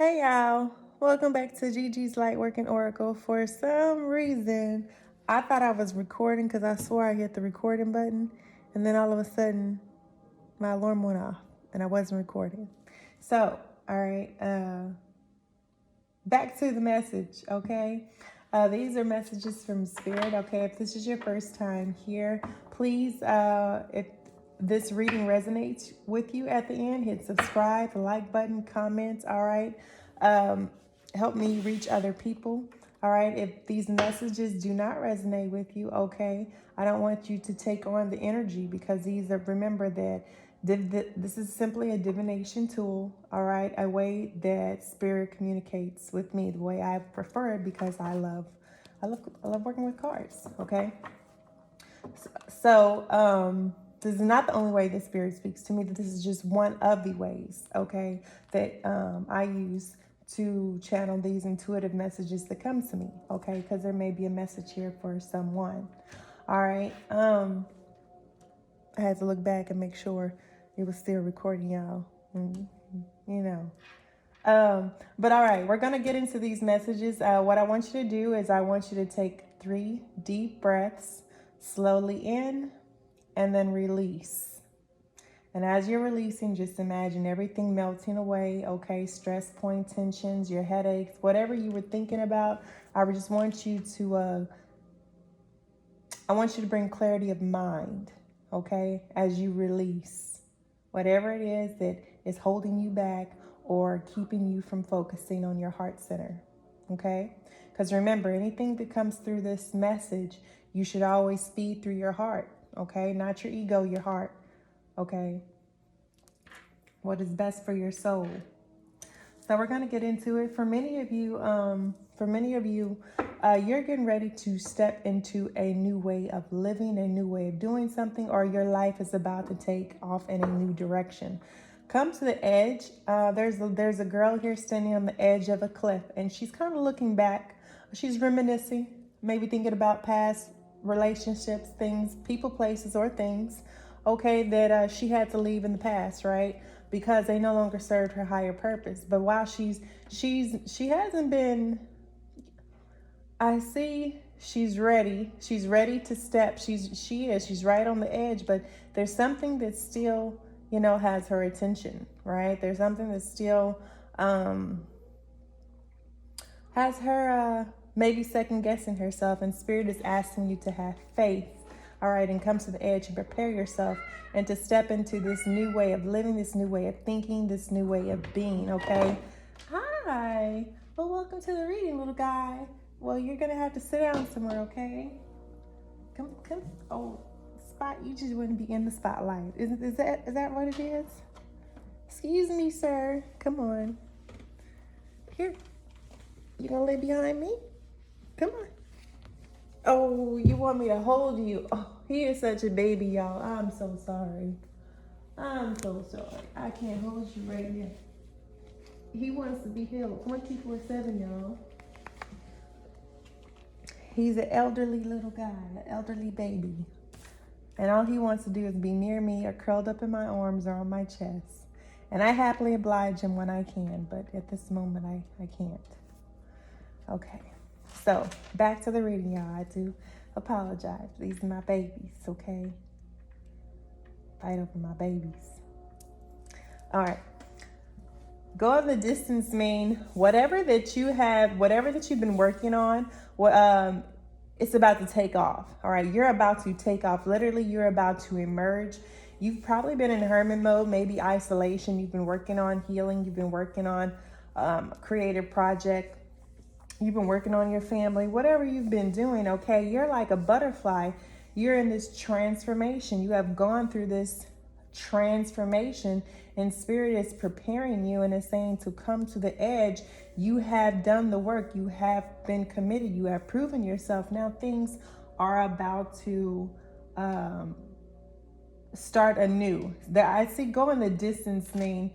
Hey y'all, welcome back to Gigi's Lightworking Oracle. For some reason, I thought I was recording because I swore I hit the recording button, and then all of a sudden, my alarm went off and I wasn't recording. So, all right, back to the message, okay? These are messages from Spirit, okay? If this is your first time here, please, if this reading resonates with you at the end, hit subscribe, the like button, comment, all right? Help me reach other people, all right? If these messages do not resonate with you, okay, I don't want you to take on the energy because these are, remember that this is simply a divination tool, all right? A way that Spirit communicates with me the way I prefer it because I love working with cards, okay? So, this is not the only way that Spirit speaks to me. This is just one of the ways, okay, that I use to channel these intuitive messages that come to me, okay, because there may be a message here for someone. All right. I had to look back and make sure it was still recording, y'all. You know. But all right, we're going to get into these messages. What I want you to do is I want you to take 3 deep breaths, slowly in, and then release. And as you're releasing, just imagine everything melting away, okay? Stress point, tensions, your headaches, whatever you were thinking about. I just want you to, bring clarity of mind, okay? As you release whatever it is that is holding you back or keeping you from focusing on your heart center, okay? Because remember, anything that comes through this message, you should always feed through your heart, okay? Not your ego, your heart. Okay, what is best for your soul. So we're going to get into it. For many of you, you're getting ready to step into a new way of living, a new way of doing something, or your life is about to take off in a new direction. Come to the edge. There's a girl here standing on the edge of a cliff, and she's kind of looking back. She's reminiscing, maybe thinking about past relationships, things, people, places, or things, okay, that she had to leave in the past, right? Because they no longer served her higher purpose. But while she hasn't been, I see she's ready. She's ready to step. She's right on the edge, but there's something that still, has her attention, right? There's something that still has her maybe second guessing herself, and Spirit is asking you to have faith, all right, and come to the edge and prepare yourself and to step into this new way of living, this new way of thinking, this new way of being, okay? Hi. Well, welcome to the reading, little guy. Well, you're going to have to sit down somewhere, okay? Come. Oh, spot. You just wouldn't be in the spotlight. Is that what it is? Excuse me, sir. Come on. Here. You going to lay behind me? Come on. Oh, you want me to hold you? Oh, he is such a baby, y'all. I'm so sorry. I can't hold you right now. He wants to be held 24/7, y'all. He's an elderly little guy, an elderly baby. And all he wants to do is be near me or curled up in my arms or on my chest. And I happily oblige him when I can, but at this moment I can't. Okay. So, back to the reading, y'all. I do apologize. These are my babies, okay? Fight over my babies. All right. Go of the distance mean whatever that you've been working on, it's about to take off. All right. You're about to take off. Literally, you're about to emerge. You've probably been in hermit mode, maybe isolation. You've been working on healing. You've been working on a creative project. You've been working on your family, whatever you've been doing, okay? You're like a butterfly. You're in this transformation. You have gone through this transformation, and Spirit is preparing you and is saying to come to the edge. You have done the work. You have been committed. You have proven yourself. Now things are about to start anew. I see going the distance mean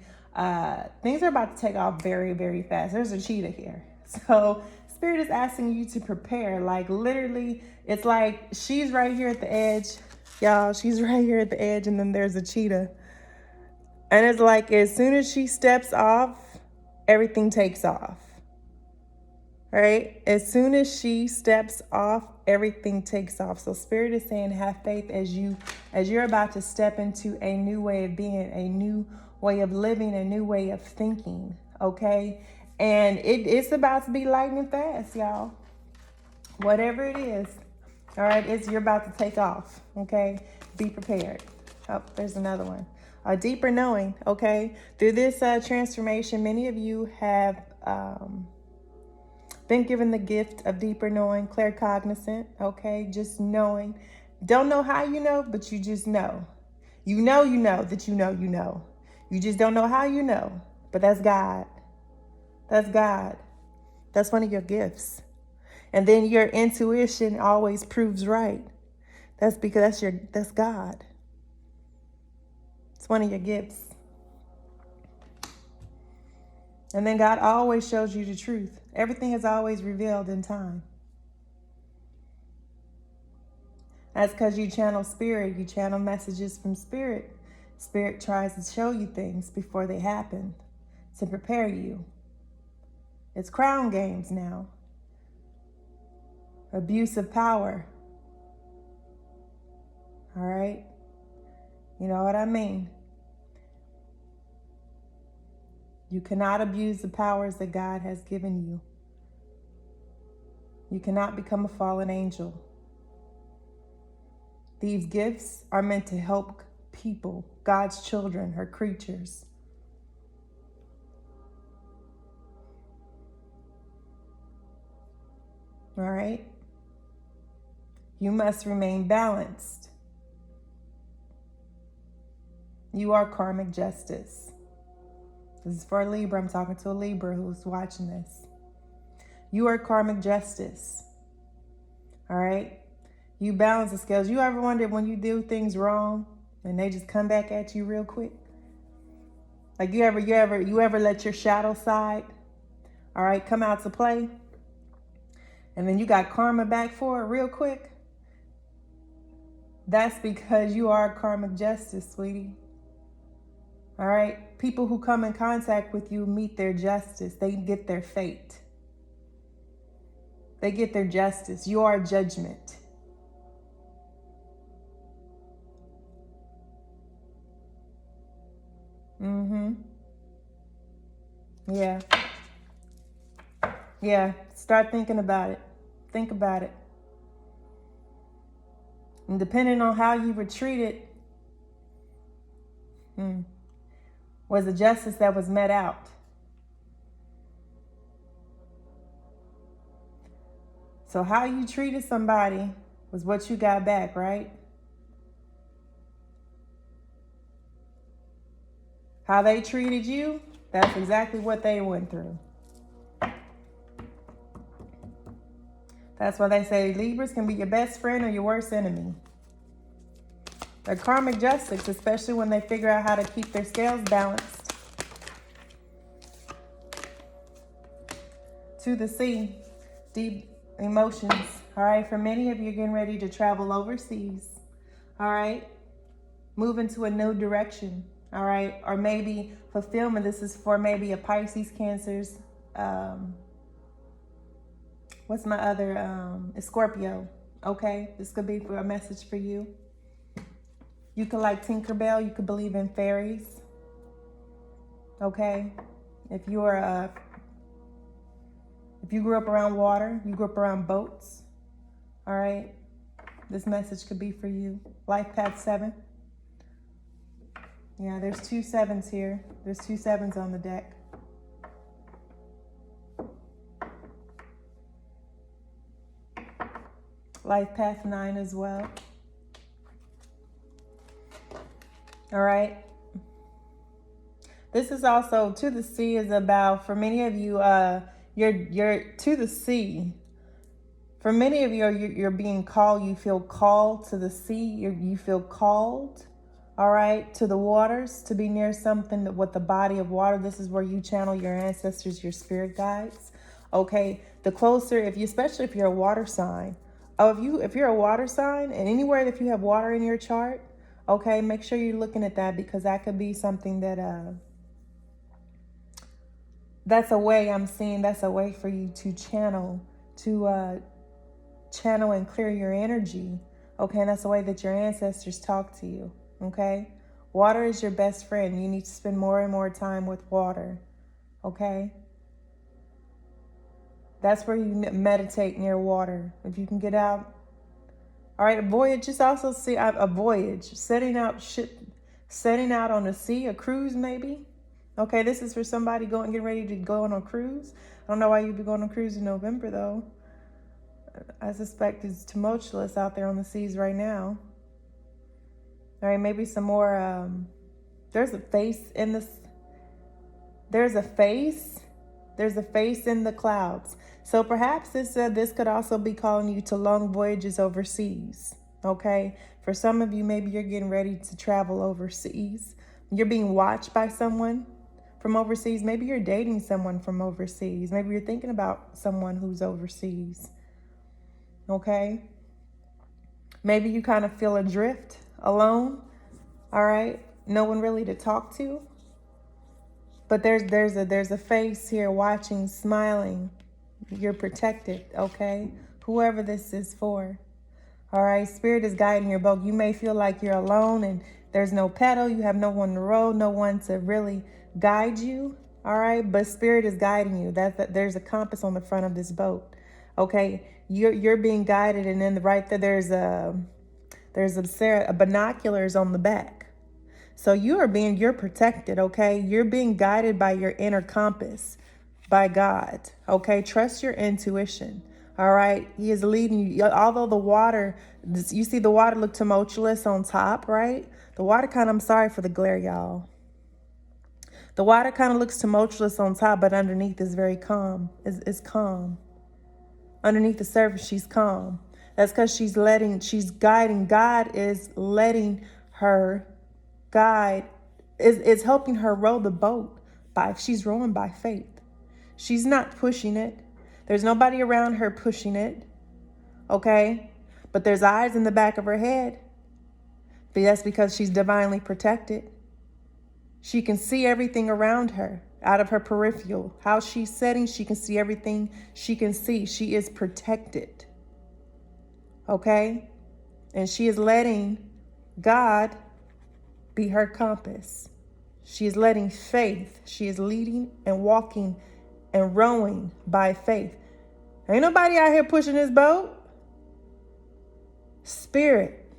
things are about to take off very, very fast. There's a cheetah here. So Spirit is asking you to prepare. Like literally, it's like she's right here at the edge. Y'all, she's right here at the edge, and then there's a cheetah. And it's like as soon as she steps off, everything takes off. Right? As soon as she steps off, everything takes off. So Spirit is saying, have faith as you're about to step into a new way of being, a new way of living, a new way of thinking. Okay? And it's about to be lightning fast, y'all. Whatever it is. All right, you're about to take off. Okay? Be prepared. Oh, there's another one. A deeper knowing. Okay? Through this transformation, many of you have been given the gift of deeper knowing, claircognizant, okay? Just knowing. Don't know how you know, but you just know. You know that you know you know. You just don't know how you know, but that's God. That's God. That's one of your gifts. And then your intuition always proves right. That's because that's God. It's one of your gifts. And then God always shows you the truth. Everything is always revealed in time. That's because you channel spirit. You channel messages from spirit. Spirit tries to show you things before they happen to prepare you. It's crown games now. Abuse of power. All right? You know what I mean? You cannot abuse the powers that God has given you. You cannot become a fallen angel. These gifts are meant to help people, God's children, her creatures. All right? You must remain balanced. You are karmic justice. This is for a Libra. I'm talking to a Libra who's watching this. You are karmic justice. All right? You balance the scales. You ever wondered when you do things wrong and they just come back at you real quick? Like you ever let your shadow side, all right, come out to play? And then you got karma back for it real quick? That's because you are karmic justice, sweetie. All right? People who come in contact with you meet their justice. They get their fate. They get their justice. You are judgment. Yeah. Yeah. Start thinking about it. Think about it. And depending on how you were treated, was the justice that was met out. So how you treated somebody was what you got back, right? How they treated you, that's exactly what they went through. That's why they say Libras can be your best friend or your worst enemy. They're karmic justice, especially when they figure out how to keep their scales balanced. To the sea, deep emotions. All right, for many of you, getting ready to travel overseas. All right, move into a new direction. All right, or maybe fulfillment. This is for maybe a Pisces, Cancers. What's my other? A Scorpio. Okay, this could be for a message for you. You could like Tinkerbell. You could believe in fairies. Okay, if you grew up around water, you grew up around boats. All right, this message could be for you. Life Path 7. Yeah, there's 2 7s here. There's 2 7s on the deck. Life Path 9 as well. All right. This is also to the sea is about, for many of you, you're to the sea. For many of you, you're being called. You feel called to the sea. You feel called, all right, to the waters, to be near something with the body of water. This is where you channel your ancestors, your spirit guides. Okay, the closer, especially if you're a water sign. Oh, if you're a water sign, and anywhere that you have water in your chart, okay, make sure you're looking at that, because that could be something that that's a way I'm seeing, that's a way for you to channel and clear your energy. Okay, and that's the way that your ancestors talk to you. Okay, water is your best friend. You need to spend more and more time with water. Okay, that's where you meditate near water. If you can get out. All right, a voyage. Just also see a voyage, setting out on the sea, a cruise maybe. Okay, this is for somebody getting ready to go on a cruise. I don't know why you'd be going on a cruise in November though. I suspect it's tumultuous out there on the seas right now. All right, maybe some more. There's a face in this. There's a face in the clouds. So perhaps this could also be calling you to long voyages overseas. Okay, for some of you, maybe you're getting ready to travel overseas. You're being watched by someone from overseas. Maybe you're dating someone from overseas. Maybe you're thinking about someone who's overseas. Okay, maybe you kind of feel adrift, alone. All right, no one really to talk to. But there's a face here watching, smiling. You're protected, okay? Whoever this is for. All right, Spirit is guiding your boat. You may feel like you're alone and there's no pedal. You have no one to row, no one to really guide you. All right, but Spirit is guiding you. There's a compass on the front of this boat. Okay, you're being guided, and then right there there's a binoculars on the back. So you're protected, okay? You're being guided by your inner compass, by God, okay? Trust your intuition, all right? He is leading you. Although the water, you see the water look tumultuous on top, right? The water I'm sorry for the glare, y'all. The water kind of looks tumultuous on top, but underneath is very calm. It's calm. Underneath the surface, she's calm. That's because she's guiding. God is letting her guide, is helping her row the boat. She's rowing by faith. She's not pushing it. There's nobody around her pushing it. Okay? But there's eyes in the back of her head. But that's because she's divinely protected. She can see everything around her out of her peripheral. How she's setting, she can see everything she can see. She is protected. Okay? And she is letting God be her compass. She is letting faith. She is leading and walking and rowing by faith. Ain't nobody out here pushing this boat. Spirit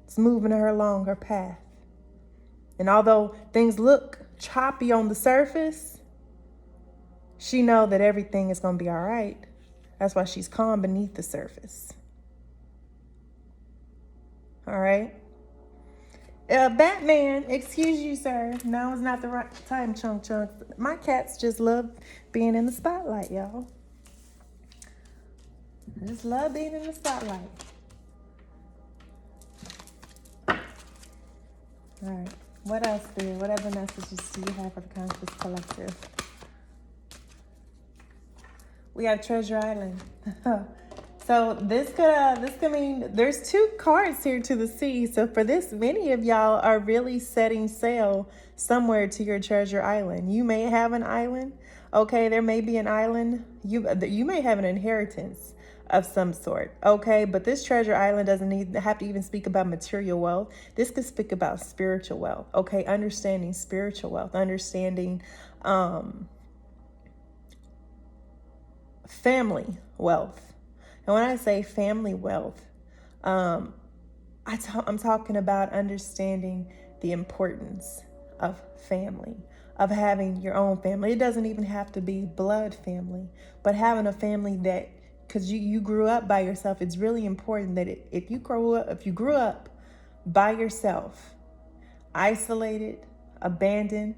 is moving her along her path. And although things look choppy on the surface, she knows that everything is going to be all right. That's why she's calm beneath the surface. All right. Batman, excuse you, sir. Now is not the right time, Chunk. My cats just love being in the spotlight, y'all. I just love being in the spotlight. All right. What else, Spirit? What other messages do you have for the Conscious Collective? We have Treasure Island. So this could mean there's two cards here to the sea. So for this, many of y'all are really setting sail somewhere to your treasure island. You may have an island. Okay, there may be an island. You may have an inheritance of some sort. Okay, but this treasure island doesn't have to even speak about material wealth. This could speak about spiritual wealth. Okay, understanding spiritual wealth, understanding family wealth. And when I say family wealth, I'm talking about understanding the importance of family, of having your own family. It doesn't even have to be blood family, but having a family that, because you grew up by yourself, it's really important that if you grew up by yourself, isolated, abandoned,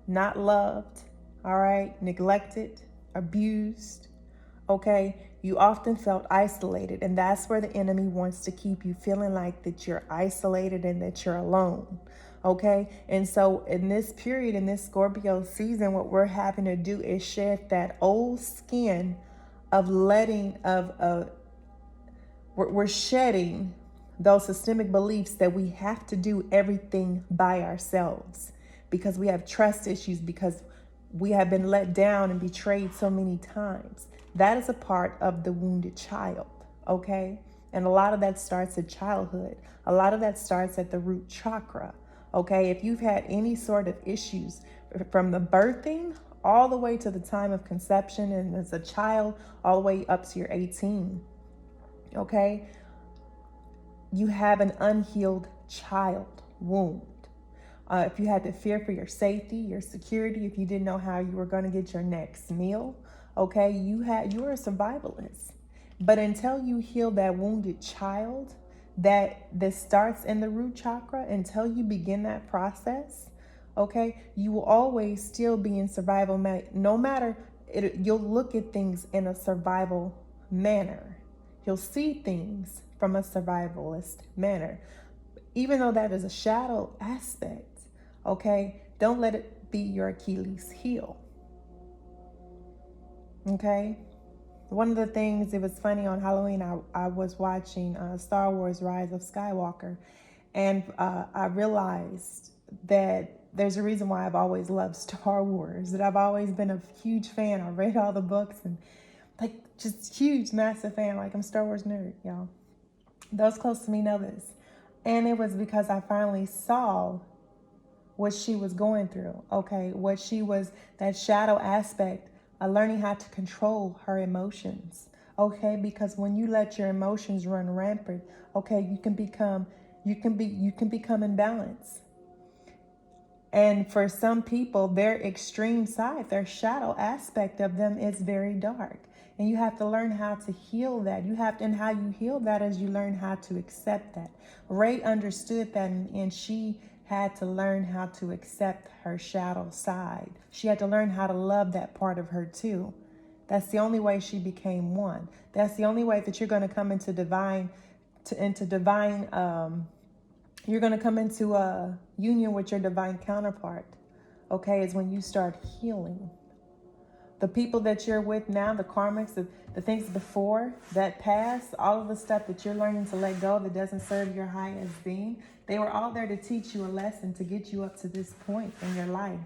not loved, all right, neglected, abused, okay, you often felt isolated, and that's where the enemy wants to keep you feeling like that you're isolated and that you're alone. Okay, and so in this period, in this Scorpio season, what we're having to do is shed that old skin of we're shedding those systemic beliefs that we have to do everything by ourselves because we have trust issues, because we have been let down and betrayed so many times. That is a part of the wounded child, okay? And a lot of that starts at childhood. A lot of that starts at the root chakra, okay? If you've had any sort of issues from the birthing all the way to the time of conception and as a child, all the way up to your 18, okay? You have an unhealed child wound. If you had to fear for your safety, your security, if you didn't know how you were going to get your next meal, okay, you were a survivalist. But until you heal that wounded child, that starts in the root chakra, until you begin that process, okay, you will always still be in survival mode. No matter, you'll look at things in a survival manner. You'll see things from a survivalist manner. Even though that is a shadow aspect, okay, don't let it be your Achilles heel. Okay? One of the things, it was funny, on Halloween, I was watching Star Wars Rise of Skywalker, and I realized that there's a reason why I've always loved Star Wars, that I've always been a huge fan. I read all the books and like just huge, massive fan. Like I'm a Star Wars nerd, y'all. Those close to me know this. And it was because I finally saw what she was going through, okay? What she was, that shadow aspect, learning how to control her emotions, okay? Because when you let your emotions run rampant, okay, you can become imbalanced. And for some people, their extreme side, their shadow aspect of them is very dark. And you have to learn how to heal that. And how you heal that is you learn how to accept that. Ray understood that, and she had to learn how to accept her shadow side. She had to learn how to love that part of her too. That's the only way she became one. That's the only way that you're going to come into you're going to come into a union with your divine counterpart, okay, is when you start healing. The people that you're with now, the karmics, the things before, that past, all of the stuff that you're learning to let go that doesn't serve your highest being, they were all there to teach you a lesson, to get you up to this point in your life.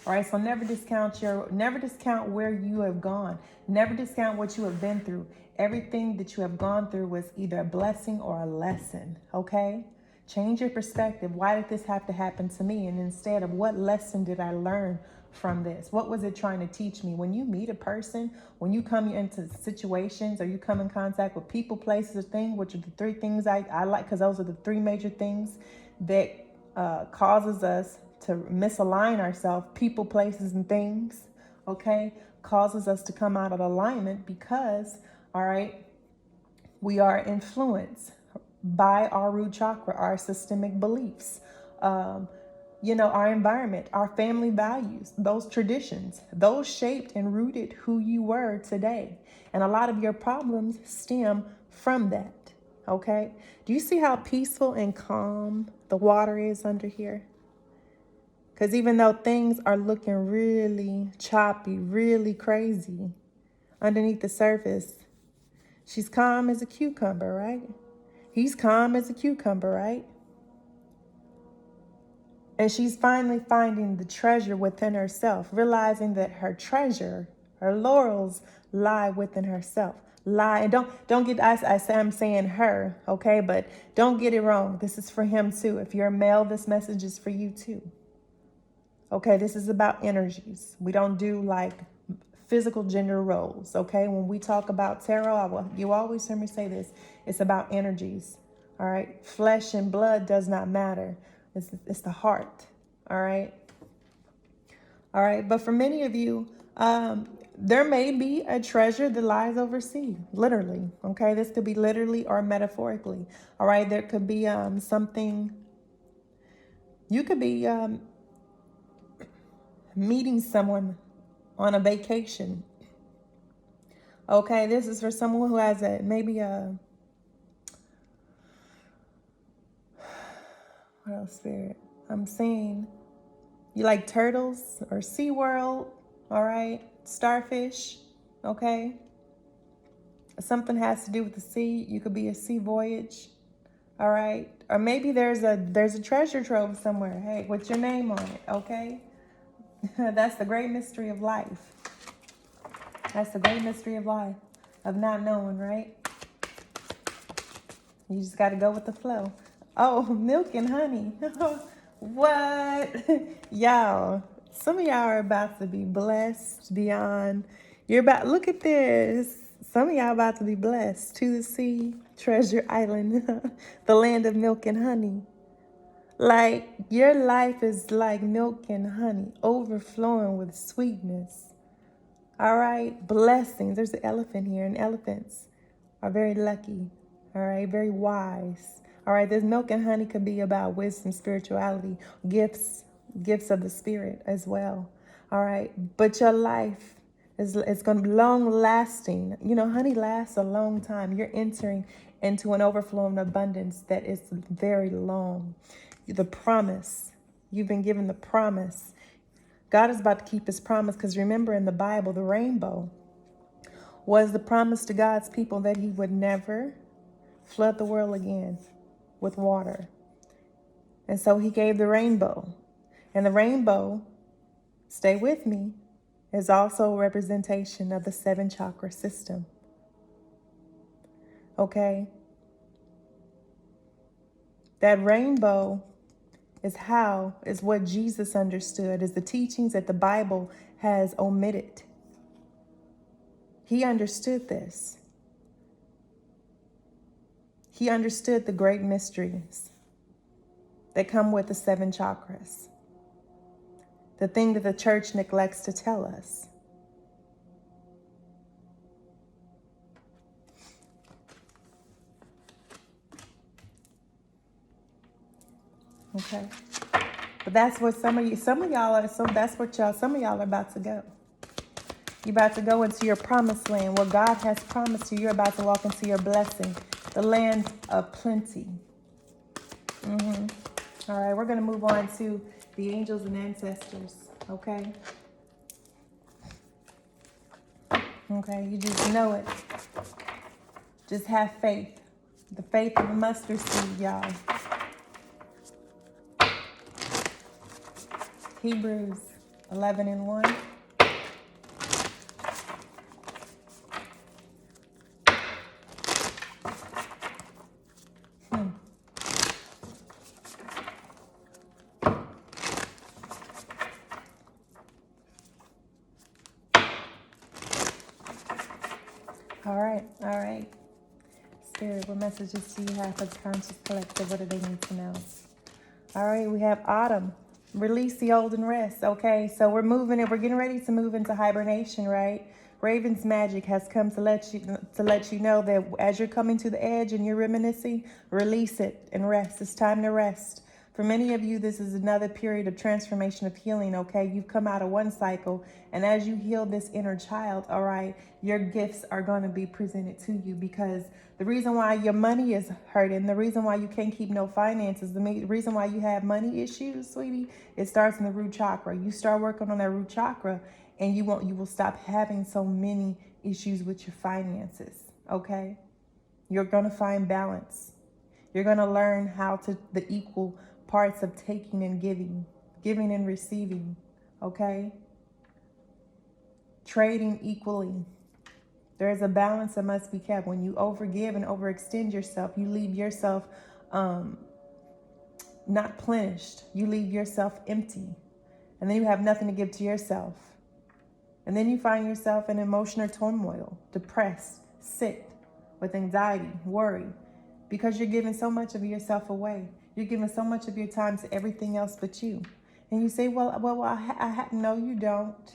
All right, so never discount where you have gone. Never discount what you have been through. Everything that you have gone through was either a blessing or a lesson, okay? Change your perspective. Why did this have to happen to me? And instead of, what lesson did I learn from this? What was it trying to teach me? When you meet a person, when you come into situations, or you come in contact with people, places, or things, which are the three things I like, because those are the three major things that causes us to misalign ourselves. People, places, and things, okay, causes us to come out of alignment because, all right, we are influenced by our root chakra, our systemic beliefs, our environment, our family values, those traditions, those shaped and rooted who you were today. And a lot of your problems stem from that, okay? Do you see how peaceful and calm the water is under here? Because even though things are looking really choppy, really crazy underneath the surface, she's calm as a cucumber, right? He's calm as a cucumber, right? And she's finally finding the treasure within herself, realizing that her treasure, her laurels, lie within herself. And don't get, I'm saying her, okay? But don't get it wrong. This is for him too. If you're a male, this message is for you too. Okay, this is about energies. We don't do like physical gender roles, okay? When we talk about tarot, you always hear me say this, it's about energies, all right? Flesh and blood does not matter. It's the heart, all right? All right, but for many of you, there may be a treasure that lies overseas, literally, okay? This could be literally or metaphorically, all right? There could be something, you could be meeting someone on a vacation. Okay, this is for someone who has what else, Spirit? I'm seeing you like turtles or SeaWorld, all right? Starfish, okay? Something has to do with the sea. You could be a sea voyage, all right? Or maybe there's a treasure trove somewhere, hey, with your name on it, okay? That's the great mystery of life. That's the great mystery of life, of not knowing, right? You just got to go with the flow. Oh, milk and honey. What? Y'all, some of y'all are about to be blessed beyond. You're about, look at this. Some of y'all about to be blessed. To the sea, Treasure Island, the land of milk and honey. Like, your life is like milk and honey, overflowing with sweetness. All right, blessings. There's an elephant here, and elephants are very lucky. All right, very wise. All right, this milk and honey could be about wisdom, spirituality, gifts of the spirit as well. All right, but your life is going to be long lasting. You know, honey lasts a long time. You're entering into an overflowing abundance that is very long. The promise, you've been given the promise. God is about to keep his promise, because remember, in the Bible, the rainbow was the promise to God's people that he would never flood the world again with water. And so he gave the rainbow. And the rainbow, stay with me, is also a representation of the 7 chakra system. Okay? That rainbow is what Jesus understood, is the teachings that the Bible has omitted. He understood this. He understood the great mysteries that come with the 7 chakras. The thing that the church neglects to tell us. Okay. But that's what some of y'all are, so that's what some of y'all are about to go. You're about to go into your promised land. What God has promised you, you're about to walk into your blessing. The land of plenty. All right, we're going to move on to the angels and ancestors. Okay? Okay, you just know it. Just have faith. The faith of a mustard seed, y'all. Hebrews 11:1. All right. Spirit, what messages do you have for the conscious collective? What do they need to know? All right, we have autumn. Release the old and rest. Okay, so we're getting ready to move into hibernation, right? Raven's magic has come to let you know that as you're coming to the edge and you're reminiscing, release it and rest. It's time to rest. For many of you, this is another period of transformation, of healing, okay? You've come out of one cycle, and as you heal this inner child, all right, your gifts are going to be presented to you, because the reason why your money is hurting, the reason why you can't keep no finances, the reason why you have money issues, sweetie, it starts in the root chakra. You start working on that root chakra, and you will stop having so many issues with your finances, okay? You're going to find balance. You're going to learn how to the equal parts of taking and giving and receiving, okay? Trading equally. There is a balance that must be kept. When you overgive and overextend yourself, you leave yourself not plenished. You leave yourself empty. And then you have nothing to give to yourself. And then you find yourself in emotional turmoil, depressed, sick, with anxiety, worry, because you're giving so much of yourself away. You're giving so much of your time to everything else but you. And you say, no, you don't.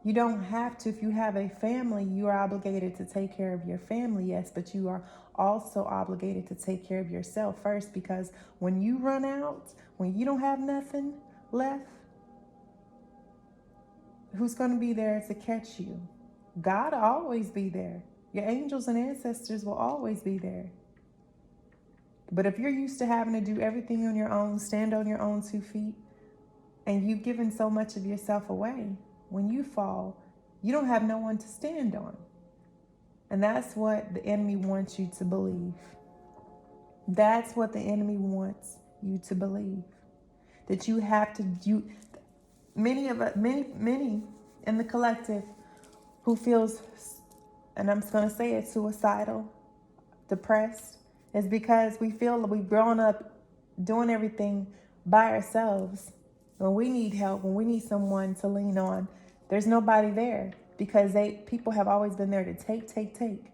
You don't have to. If you have a family, you are obligated to take care of your family, yes, but you are also obligated to take care of yourself first, because when you run out, when you don't have nothing left, who's going to be there to catch you? God will always be there. Your angels and ancestors will always be there. But if you're used to having to do everything on your own, stand on your own 2 feet, and you've given so much of yourself away, when you fall, you don't have no one to stand on. And that's what the enemy wants you to believe. That's what the enemy wants you to believe. That you have to, Many of us, many in the collective who feels, and I'm just going to say it, suicidal, depressed, is because we feel that we've grown up doing everything by ourselves. When we need help, when we need someone to lean on, there's nobody there because people have always been there to take,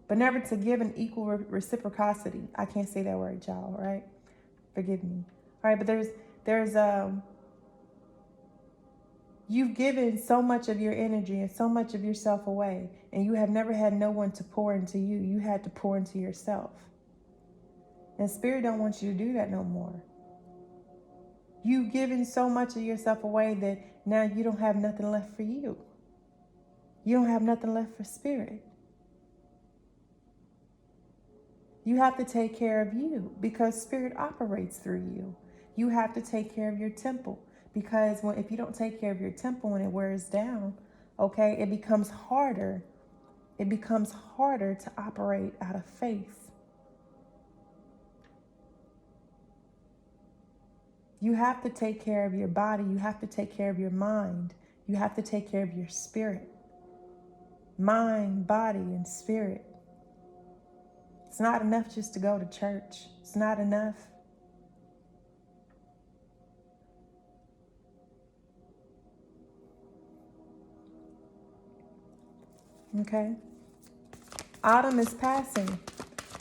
but never to give an equal reciprocity. I can't say that word, y'all, right? Forgive me. All right, but you've given so much of your energy and so much of yourself away, and you have never had no one to pour into you. You had to pour into yourself. And Spirit don't want you to do that no more. You've given so much of yourself away that now you don't have nothing left for you. You don't have nothing left for Spirit. You have to take care of you because Spirit operates through you. You have to take care of your temple because if you don't take care of your temple when it wears down, okay, it becomes harder. It becomes harder to operate out of faith. You have to take care of your body. You have to take care of your mind. You have to take care of your spirit. Mind, body, and spirit. It's not enough just to go to church. It's not enough. Okay? Autumn is passing.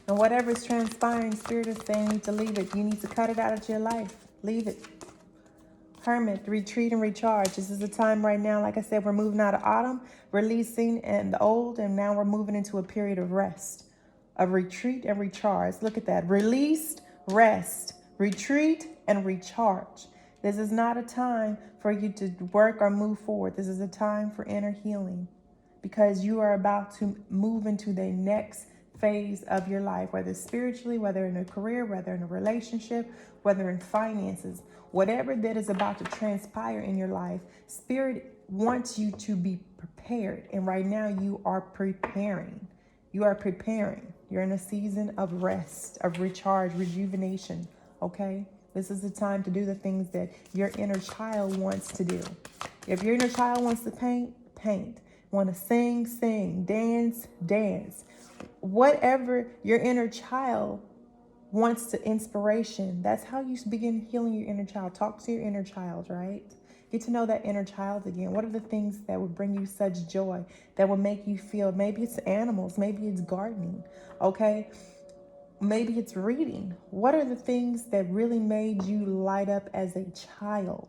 And whatever is transpiring, Spirit is saying you need to leave it. You need to cut it out of your life. Leave it. Hermit, retreat and recharge. This is the time right now. Like I said, we're moving out of autumn, releasing and the old, and now we're moving into a period of rest, of retreat and recharge. Look at that. Released, rest, retreat, and recharge. This is not a time for you to work or move forward. This is a time for inner healing because you are about to move into the next phase of your life, whether spiritually, whether in a career, whether in a relationship, whether in finances, whatever that is about to transpire in your life, Spirit wants you to be prepared. And right now you are preparing. You are preparing. You're in a season of rest, of recharge, rejuvenation. Okay? This is the time to do the things that your inner child wants to do. If your inner child wants to paint, paint. Want to sing, sing. Dance, dance. Whatever your inner child wants to inspiration, that's how you begin healing your inner child. Talk to your inner child, right? Get to know that inner child again. What are the things that would bring you such joy, that would make you feel, maybe it's animals, maybe it's gardening, okay? Maybe it's reading. What are the things that really made you light up as a child,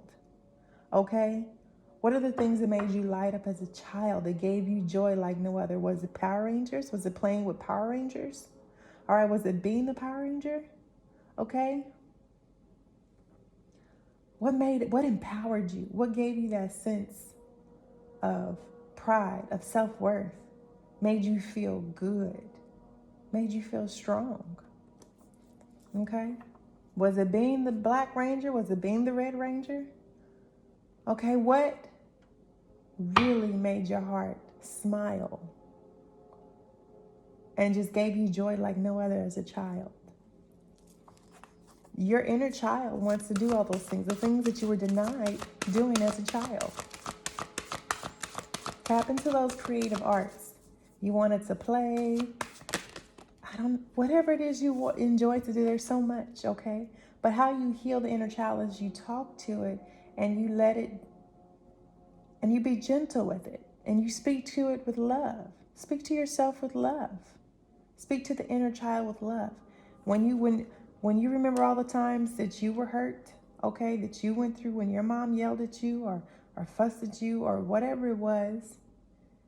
okay? What are the things that made you light up as a child, that gave you joy like no other? Was it Power Rangers? Was it playing with Power Rangers? All right, was it being the Power Ranger? Okay. What empowered you? What gave you that sense of pride, of self-worth? Made you feel good? Made you feel strong? Okay. Was it being the Black Ranger? Was it being the Red Ranger? Okay, what really made your heart smile and just gave you joy like no other as a child? Your inner child wants to do all those things, the things that you were denied doing as a child. Tap into those creative arts. You wanted to play, whatever it is you enjoy to do, there's so much, okay? But how you heal the inner child is you talk to it and you let it, and you be gentle with it, and you speak to it with love. Speak to yourself with love. Speak to the inner child with love. When you remember all the times that you were hurt, okay, that you went through when your mom yelled at you or fussed at you or whatever it was,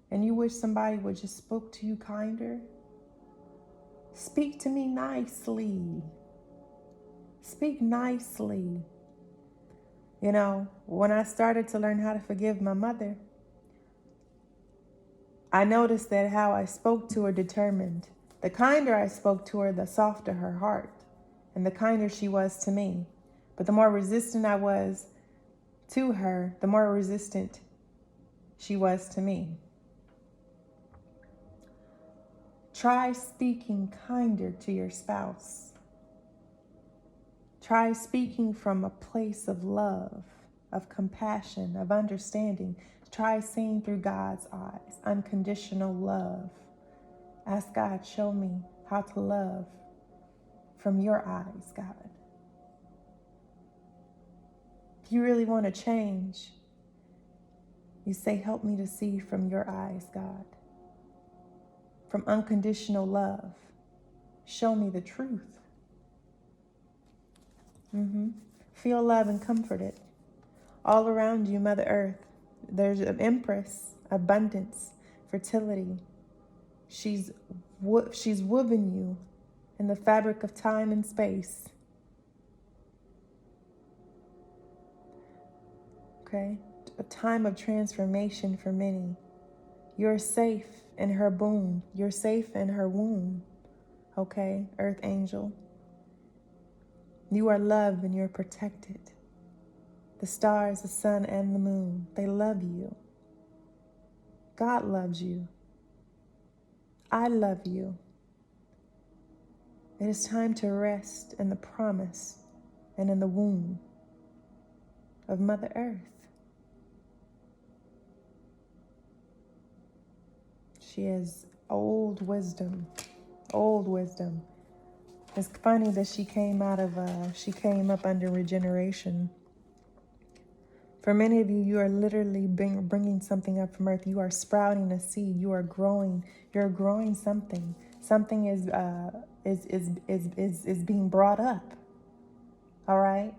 and you wish somebody would just spoke to you kinder. Speak to me nicely. Speak nicely. You know, when I started to learn how to forgive my mother, I noticed that how I spoke to her determined. The kinder I spoke to her, the softer her heart, and the kinder she was to me. But the more resistant I was to her, the more resistant she was to me. Try speaking kinder to your spouse. Try speaking from a place of love, of compassion, of understanding. Try seeing through God's eyes, unconditional love. Ask God, show me how to love from your eyes, God. If you really want to change, you say, help me to see from your eyes, God. From unconditional love. Show me the truth. Feel love and comforted. All around you, Mother Earth, there's an empress, abundance, fertility. She's woven you in the fabric of time and space. Okay? A time of transformation for many. You're safe in her womb. You're safe in her womb. Okay, Earth Angel. You are loved and you're protected. The stars, the sun, and the moon, they love you. God loves you. I love you. It is time to rest in the promise and in the womb of Mother Earth. She is old wisdom, old wisdom. It's funny that she came up under regeneration. For many of you, you are literally bringing something up from earth. You are sprouting a seed. You are growing. You're growing something. Something is being brought up. All right.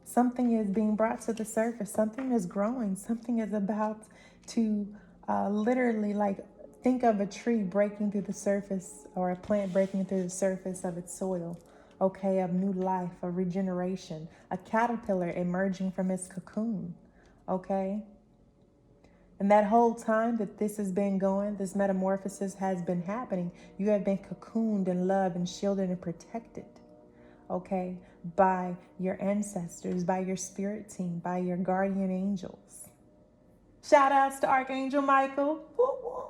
Something is being brought to the surface. Something is growing. Something is about to literally, like, think of a tree breaking through the surface, or a plant breaking through the surface of its soil. Okay, of new life, of regeneration, a caterpillar emerging from its cocoon, okay? And that whole time that this has been going, this metamorphosis has been happening, you have been cocooned and loved and shielded and protected, okay, by your ancestors, by your spirit team, by your guardian angels. Shout outs to Archangel Michael. Woo, woo.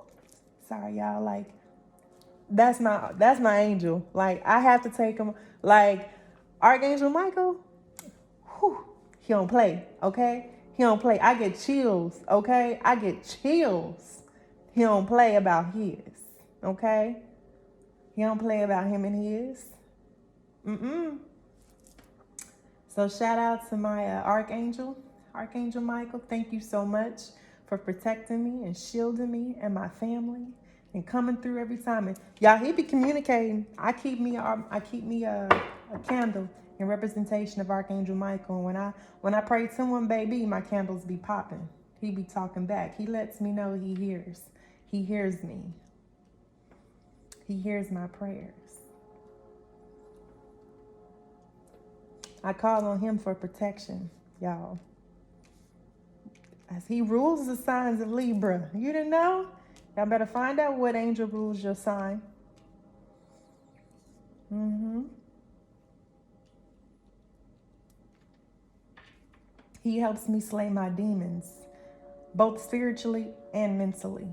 Sorry, y'all, like, that's my angel. Like, I have to take him. Like, Archangel Michael, whew, he don't play, okay? He don't play. I get chills, okay? I get chills. He don't play about his, okay? He don't play about him and his. So shout out to my Archangel Michael. Thank you so much for protecting me and shielding me and my family and coming through every time. And y'all, he be communicating. I keep me a candle in representation of Archangel Michael. And when I pray to him, baby, my candles be popping. He be talking back. He lets me know he hears. He hears me. He hears my prayers. I call on him for protection, y'all. As he rules the signs of Libra. You didn't know? Y'all better find out what angel rules your sign. He helps me slay my demons, both spiritually and mentally.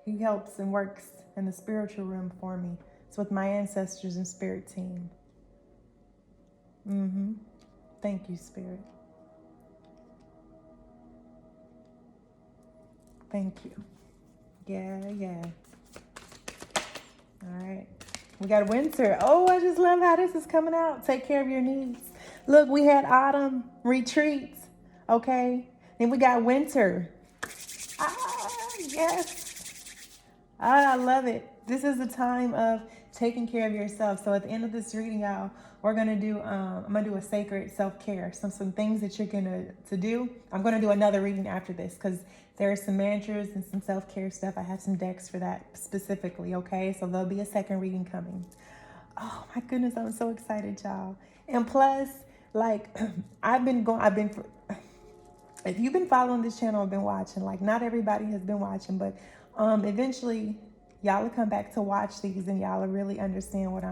He helps and works in the spiritual realm for me. It's with my ancestors and spirit team. Thank you, Spirit. Thank you. Yeah. All right. We got winter. Oh, I just love how this is coming out. Take care of your needs. Look, we had autumn retreats. Okay. Then we got winter. Yes. I love it. This is the time of taking care of yourself. So at the end of this reading, y'all, we're gonna do. I'm gonna do a sacred self-care. Some things that you're gonna do. I'm gonna do another reading after this because there are some mantras and some self-care stuff. I have some decks for that specifically. Okay, so there'll be a second reading coming. Oh my goodness, I'm so excited, y'all. And plus, like, if you've been following this channel, I've been watching. Like, not everybody has been watching, but eventually y'all will come back to watch these and y'all will really understand what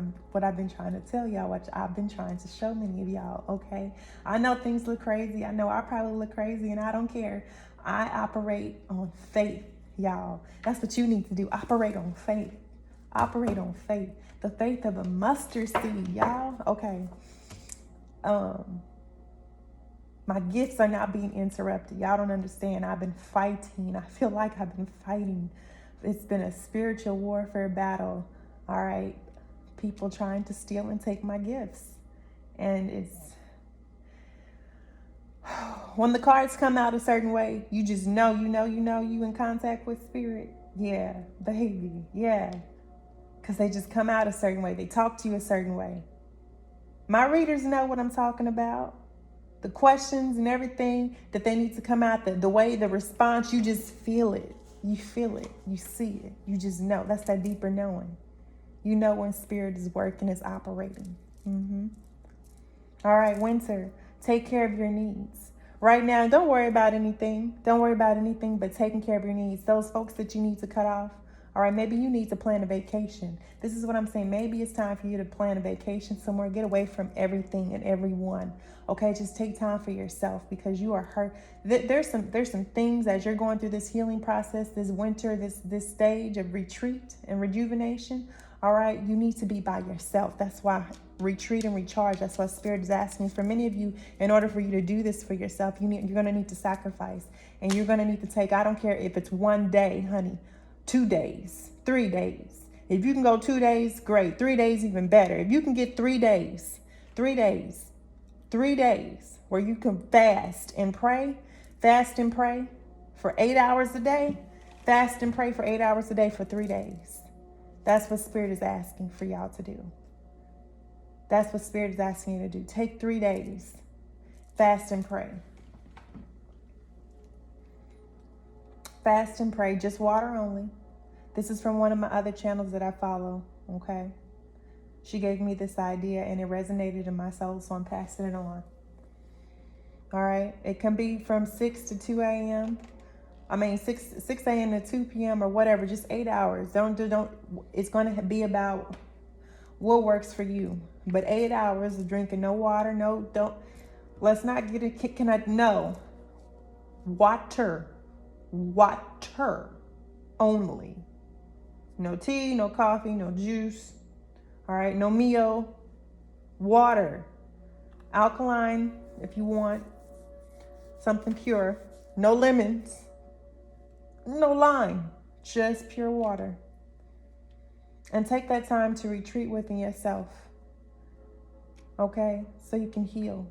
I've been trying to tell y'all, what I've been trying to show many of y'all, okay? I know things look crazy. I know I probably look crazy and I don't care. I operate on faith, y'all. That's what you need to do. Operate on faith. Operate on faith. The faith of a mustard seed, y'all. Okay. My gifts are not being interrupted. Y'all don't understand. I've been fighting. I feel like I've been fighting. It's been a spiritual warfare battle. All right. People trying to steal and take my gifts. And it's, when the cards come out a certain way, you just know, you in contact with spirit. Yeah, baby. Yeah. Because they just come out a certain way. They talk to you a certain way. My readers know what I'm talking about. The questions and everything that they need to come out, the way, the response, you just feel it. You feel it. You see it. You just know. That's that deeper knowing. You know when spirit is working, is operating. All right, Winter, take care of your needs. Right now, don't worry about anything. Don't worry about anything but taking care of your needs. Those folks that you need to cut off. All right, maybe you need to plan a vacation. This is what I'm saying. Maybe it's time for you to plan a vacation somewhere. Get away from everything and everyone. Okay, just take time for yourself because you are hurt. There's some things as you're going through this healing process, this winter, this stage of retreat and rejuvenation. All right, you need to be by yourself. That's why retreat and recharge. That's what Spirit is asking. For many of you, in order for you to do this for yourself, you're going to need to sacrifice. And you're going to need to take, I don't care if it's 1 day, honey, 2 days, 3 days. If you can go 2 days, great. 3 days, even better. If you can get 3 days, 3 days where you can fast and pray for 8 hours a day, fast and pray for 8 hours a day for 3 days. That's what Spirit is asking for y'all to do. That's what Spirit is asking you to do. Take 3 days, fast and pray. Fast and pray, just water only. This is from one of my other channels that I follow, okay? She gave me this idea and it resonated in my soul, so I'm passing it on. All right, it can be from 6 to 2 a.m. 6 a.m. to 2 p.m. or whatever, just 8 hours. Don't, it's going to be about what works for you. But 8 hours of drinking no water, let's not get it, no. Water only. No tea, no coffee, no juice. All right, no meal, water. Alkaline, if you want. Something pure. No lemons. No lime, just pure water. And take that time to retreat within yourself. Okay? So you can heal.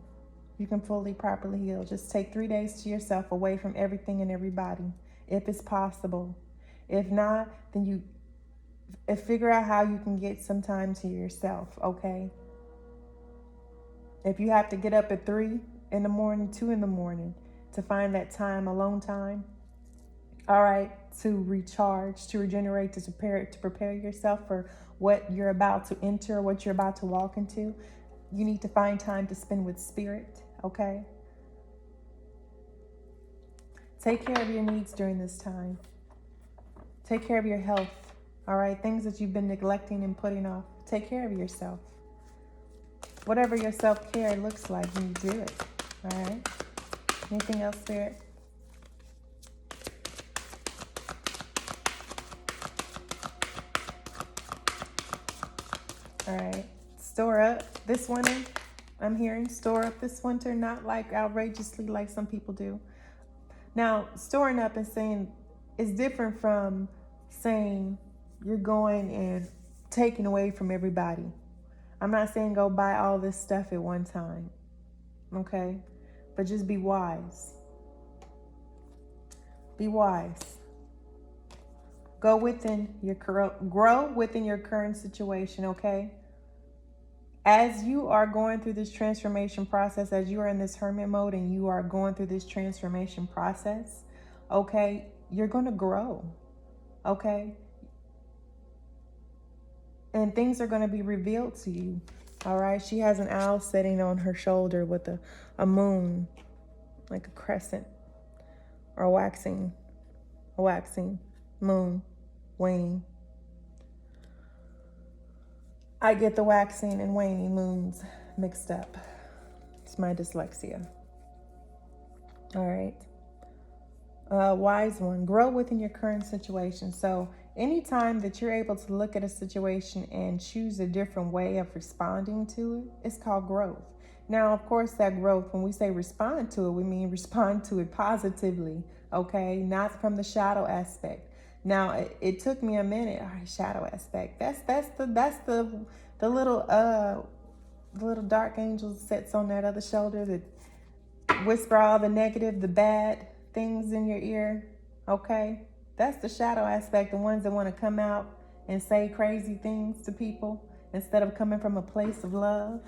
You can fully, properly heal. Just take 3 days to yourself away from everything and everybody, if it's possible. If not, then you figure out how you can get some time to yourself, okay? If you have to get up at 3 in the morning, 2 in the morning, to find that time, alone time, all right, to recharge, to regenerate, to prepare yourself for what you're about to enter, what you're about to walk into. You need to find time to spend with Spirit, okay? Take care of your needs during this time. Take care of your health, all right? Things that you've been neglecting and putting off. Take care of yourself. Whatever your self-care looks like, you do it, all right? Anything else, Spirit? All right, store up this winter. I'm hearing store up this winter, not like outrageously like some people do. Now, storing up and saying is different from saying you're going and taking away from everybody. I'm not saying go buy all this stuff at one time, okay? But just be wise. Be wise. Grow within your current situation, okay? As you are going through this transformation process, as you are in this hermit mode and you are going through this transformation process, okay, you're going to grow, okay? And things are going to be revealed to you, all right? She has an owl sitting on her shoulder with a moon, like a crescent or a waxing moon, waning. I get the waxing and waning moons mixed up. It's my dyslexia. All right. Wise one, grow within your current situation. So anytime that you're able to look at a situation and choose a different way of responding to it, it's called growth. Now, of course, that growth, when we say respond to it, we mean respond to it positively, okay? Not from the shadow aspect. Now, it took me a minute. All right, shadow aspect. The little dark angel that sits on that other shoulder that whisper all the negative, the bad things in your ear, okay? That's the shadow aspect, the ones that want to come out and say crazy things to people instead of coming from a place of love.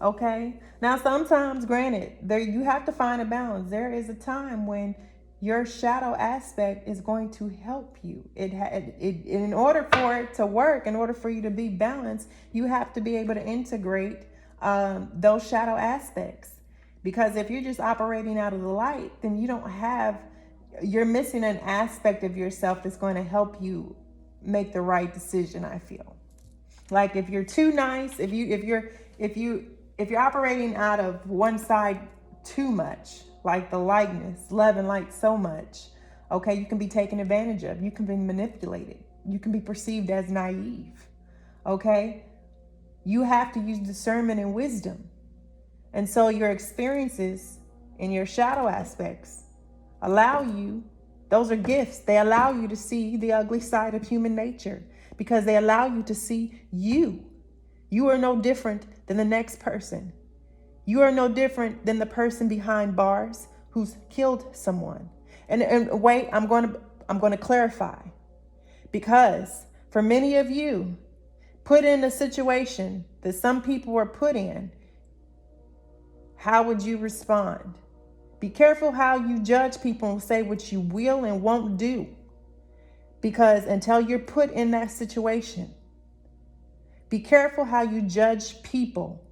Okay. Now, sometimes, granted, there you have to find a balance. There is a time when your shadow aspect is going to help you. In order for it to work, in order for you to be balanced, you have to be able to integrate those shadow aspects. Because if you're just operating out of the light, then you're missing an aspect of yourself that's going to help you make the right decision. I feel like if you're too nice, if you're operating out of one side too much, like the lightness, love and light so much, okay, you can be taken advantage of. You can be manipulated. You can be perceived as naive, okay? You have to use discernment and wisdom. And so your experiences and your shadow aspects those are gifts. They allow you to see the ugly side of human nature because they allow you to see you. You are no different than the next person. You are no different than the person behind bars who's killed someone. And wait, I'm going to clarify, because for many of you, put in a situation that some people were put in, how would you respond? Be careful how you judge people and say what you will and won't do, because until you're put in that situation, be careful how you judge people,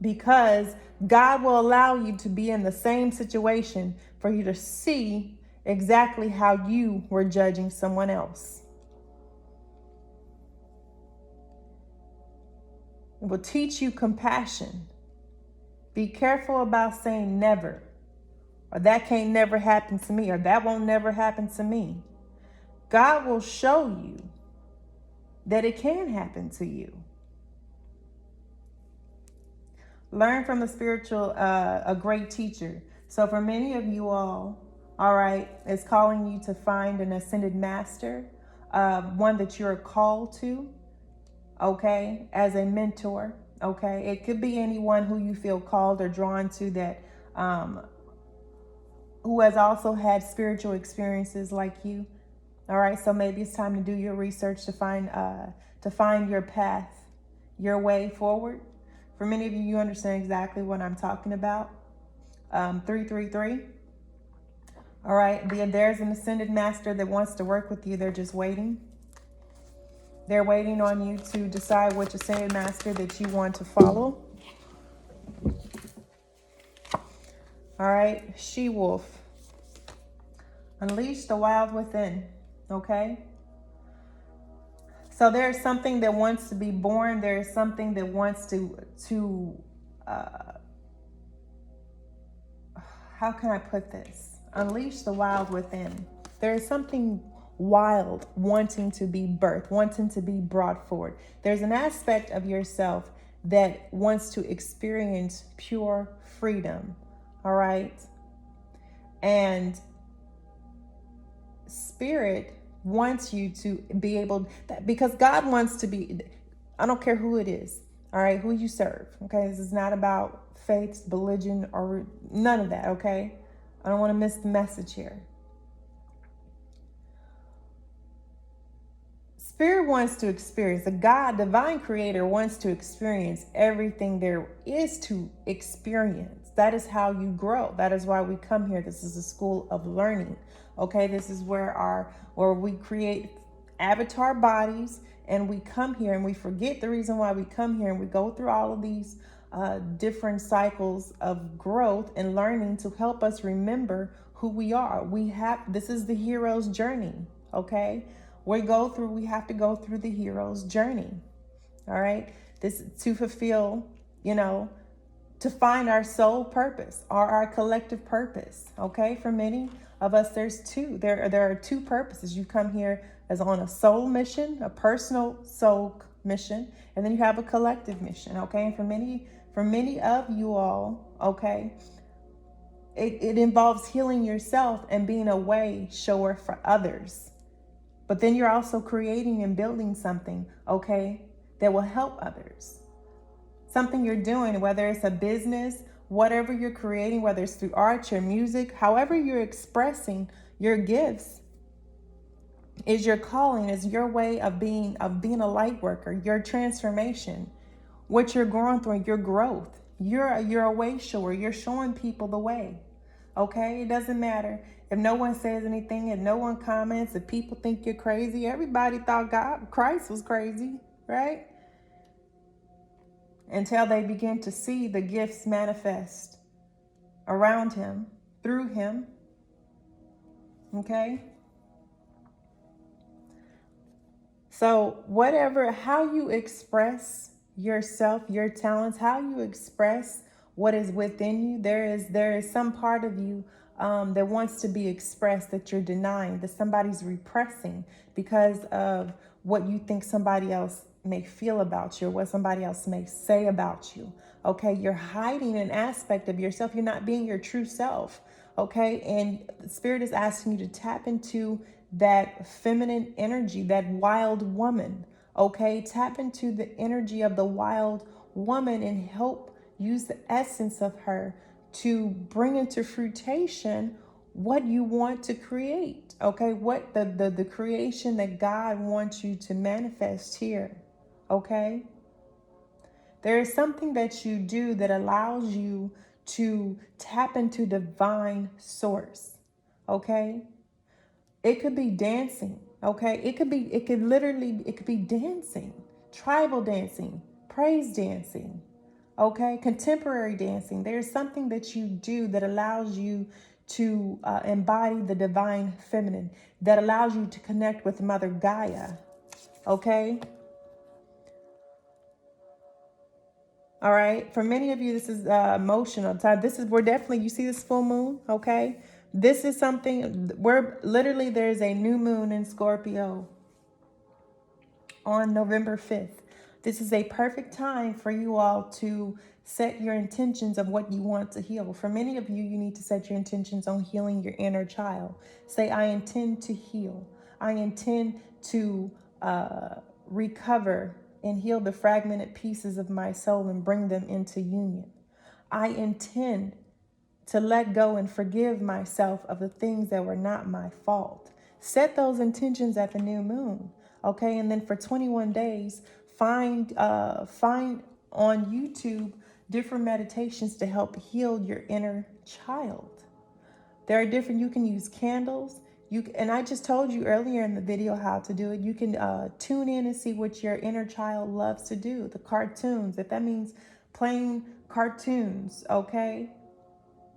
because God will allow you to be in the same situation for you to see exactly how you were judging someone else. It will teach you compassion. Be careful about saying never, or that can't never happen to me, or that won't never happen to me. God will show you that it can happen to you. Learn from a great teacher. So for many of you all right, it's calling you to find an ascended master, one that you're called to, okay, as a mentor, okay? It could be anyone who you feel called or drawn to that, who has also had spiritual experiences like you. All right, so maybe it's time to do your research to find your path, your way forward. For many of you, you understand exactly what I'm talking about. 333. All right, there's an ascended master that wants to work with you. They're just waiting. They're waiting on you to decide which ascended master that you want to follow. All right, she-wolf. Unleash the wild within, okay? So there's something that wants to be born. There's something that wants to how can I put this? Unleash the wild within. There's something wild wanting to be birthed, wanting to be brought forward. There's an aspect of yourself that wants to experience pure freedom, all right? And Spirit wants you to be able, because God wants to be, I don't care who it is, all right, who you serve, okay? This is not about faith, religion, or none of that, okay? I don't want to miss the message here. Spirit wants to experience, the God, divine creator wants to experience everything there is to experience. That is how you grow. That is why we come here. This is a school of learning. Okay, this is where we create avatar bodies, and we come here and we forget the reason why we come here, and we go through all of these different cycles of growth and learning to help us remember who we are. This is the hero's journey, okay? We have to go through the hero's journey, all right? This to fulfill, to find our soul purpose or our collective purpose, okay? For many of us, there's two. There are two purposes. You come here as on a soul mission, a personal soul mission, and then you have a collective mission, okay? And for many of you all, okay, it involves healing yourself and being a way shower for others. But then you're also creating and building something, okay, that will help others. Something you're doing, whether it's a business, whatever you're creating, whether it's through art, your music, however you're expressing your gifts, is your calling, is your way of being a light worker, your transformation, what you're going through, your growth. You're a way shower. You're showing people the way. Okay? It doesn't matter if no one says anything, if no one comments, if people think you're crazy. Everybody thought Christ was crazy, right? Until they begin to see the gifts manifest around him, through him. Okay? So how you express yourself, your talents, how you express what is within you, there is some part of you that wants to be expressed that you're denying, that somebody's repressing because of what you think somebody else may feel about you or what somebody else may say about you. Okay, you're hiding an aspect of yourself. You're not being your true self. Okay, and Spirit is asking you to tap into that feminine energy, that wild woman. Okay, tap into the energy of the wild woman and help use the essence of her to bring into fruition what you want to create. Okay, what the creation that God wants you to manifest here. Okay, there is something that you do that allows you to tap into divine source. Okay, it could be dancing. Okay, it could be dancing, tribal dancing, praise dancing. Okay, contemporary dancing. There's something that you do that allows you to embody the divine feminine, that allows you to connect with Mother Gaia. Okay. All right. For many of you, this is emotional time. We're definitely, you see this full moon. Okay. This is something where literally there's a new moon in Scorpio on November 5th. This is a perfect time for you all to set your intentions of what you want to heal. For many of you, you need to set your intentions on healing your inner child. Say, I intend to heal. I intend to recover and heal the fragmented pieces of my soul and bring them into union. I intend to let go and forgive myself of the things that were not my fault. Set those intentions at the new moon, okay? And then for 21 days, find on YouTube different meditations to help heal your inner child. There are different, you can use candles. And I just told you earlier in the video how to do it. You can tune in and see what your inner child loves to do. The cartoons, if that means playing cartoons, okay?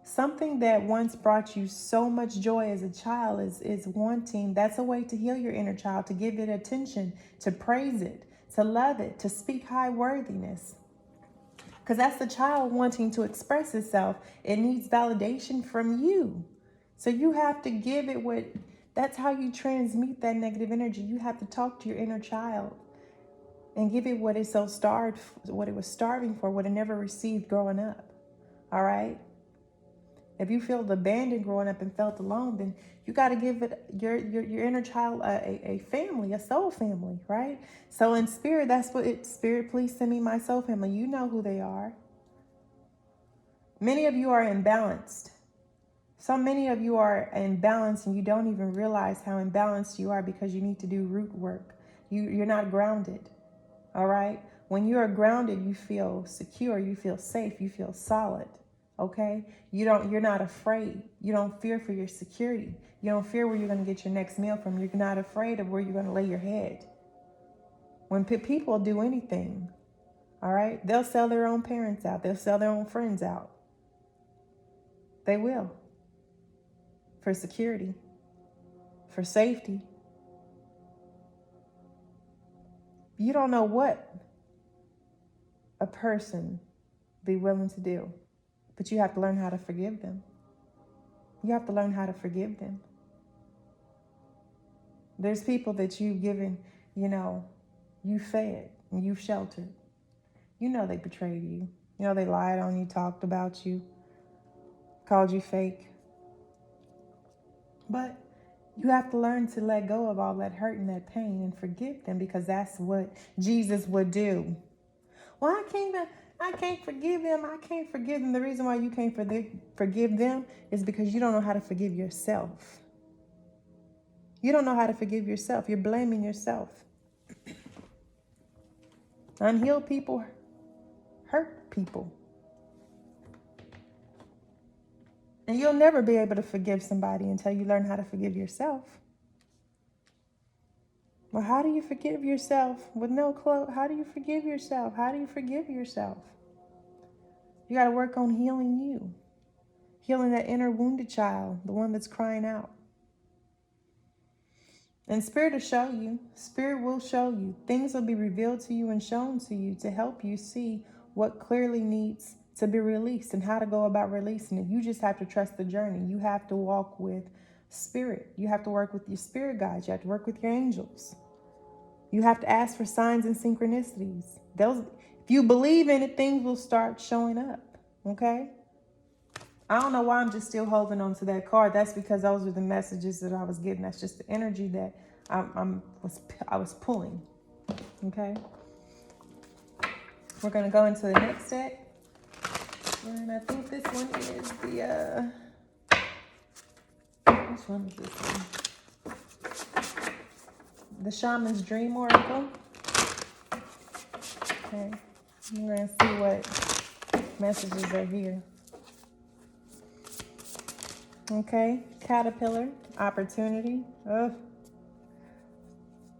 Something that once brought you so much joy as a child is wanting, that's a way to heal your inner child, to give it attention, to praise it, to love it, to speak high worthiness. Because that's the child wanting to express itself. It needs validation from you. So you have to give it that's how you transmute that negative energy. You have to talk to your inner child and give it what it was starving for, what it never received growing up. All right? If you felt abandoned growing up and felt alone, then you got to give it your inner child a family, a soul family, right? So in spirit, Spirit, please send me my soul family. You know who they are. Many of you are imbalanced. So many of you are imbalanced and you don't even realize how imbalanced you are because you need to do root work. You're not grounded, all right? When you are grounded, you feel secure, you feel safe, you feel solid. Okay, you're not afraid. You don't fear for your security. You don't fear where you're going to get your next meal from. You're not afraid of where you're going to lay your head. When people do anything, all right, they'll sell their own parents out. They'll sell their own friends out. They will. For security, for safety. You don't know what a person be willing to do. But you have to learn how to forgive them. You have to learn how to forgive them. There's people that you've given, you fed. and you've sheltered. You know they betrayed you. You know they lied on you, talked about you, called you fake. But you have to learn to let go of all that hurt and that pain and forgive them, because that's what Jesus would do. Well, I can't forgive them. I can't forgive them. The reason why you can't forgive them is because you don't know how to forgive yourself. You don't know how to forgive yourself. You're blaming yourself. Unhealed people hurt people. And you'll never be able to forgive somebody until you learn how to forgive yourself. Well, how do you forgive yourself with no clothes? How do you forgive yourself? How do you forgive yourself? You got to work on healing you. Healing that inner wounded child, the one that's crying out. And Spirit will show you. Spirit will show you. Things will be revealed to you and shown to you to help you see what clearly needs to be released and how to go about releasing it. You just have to trust the journey. You have to walk with Spirit. You have to work with your spirit guides. You have to work with your angels. You have to ask for signs and synchronicities. If you believe in it, things will start showing up. Okay? I don't know why I'm just still holding on to that card. That's because those are the messages that I was getting. That's just the energy that I was pulling. Okay? We're going to go into the next deck. And I think this one is the... which one is this one? The Shaman's Dream Oracle. Okay. I'm going to see what messages are here. Okay, Caterpillar, Opportunity. Ugh.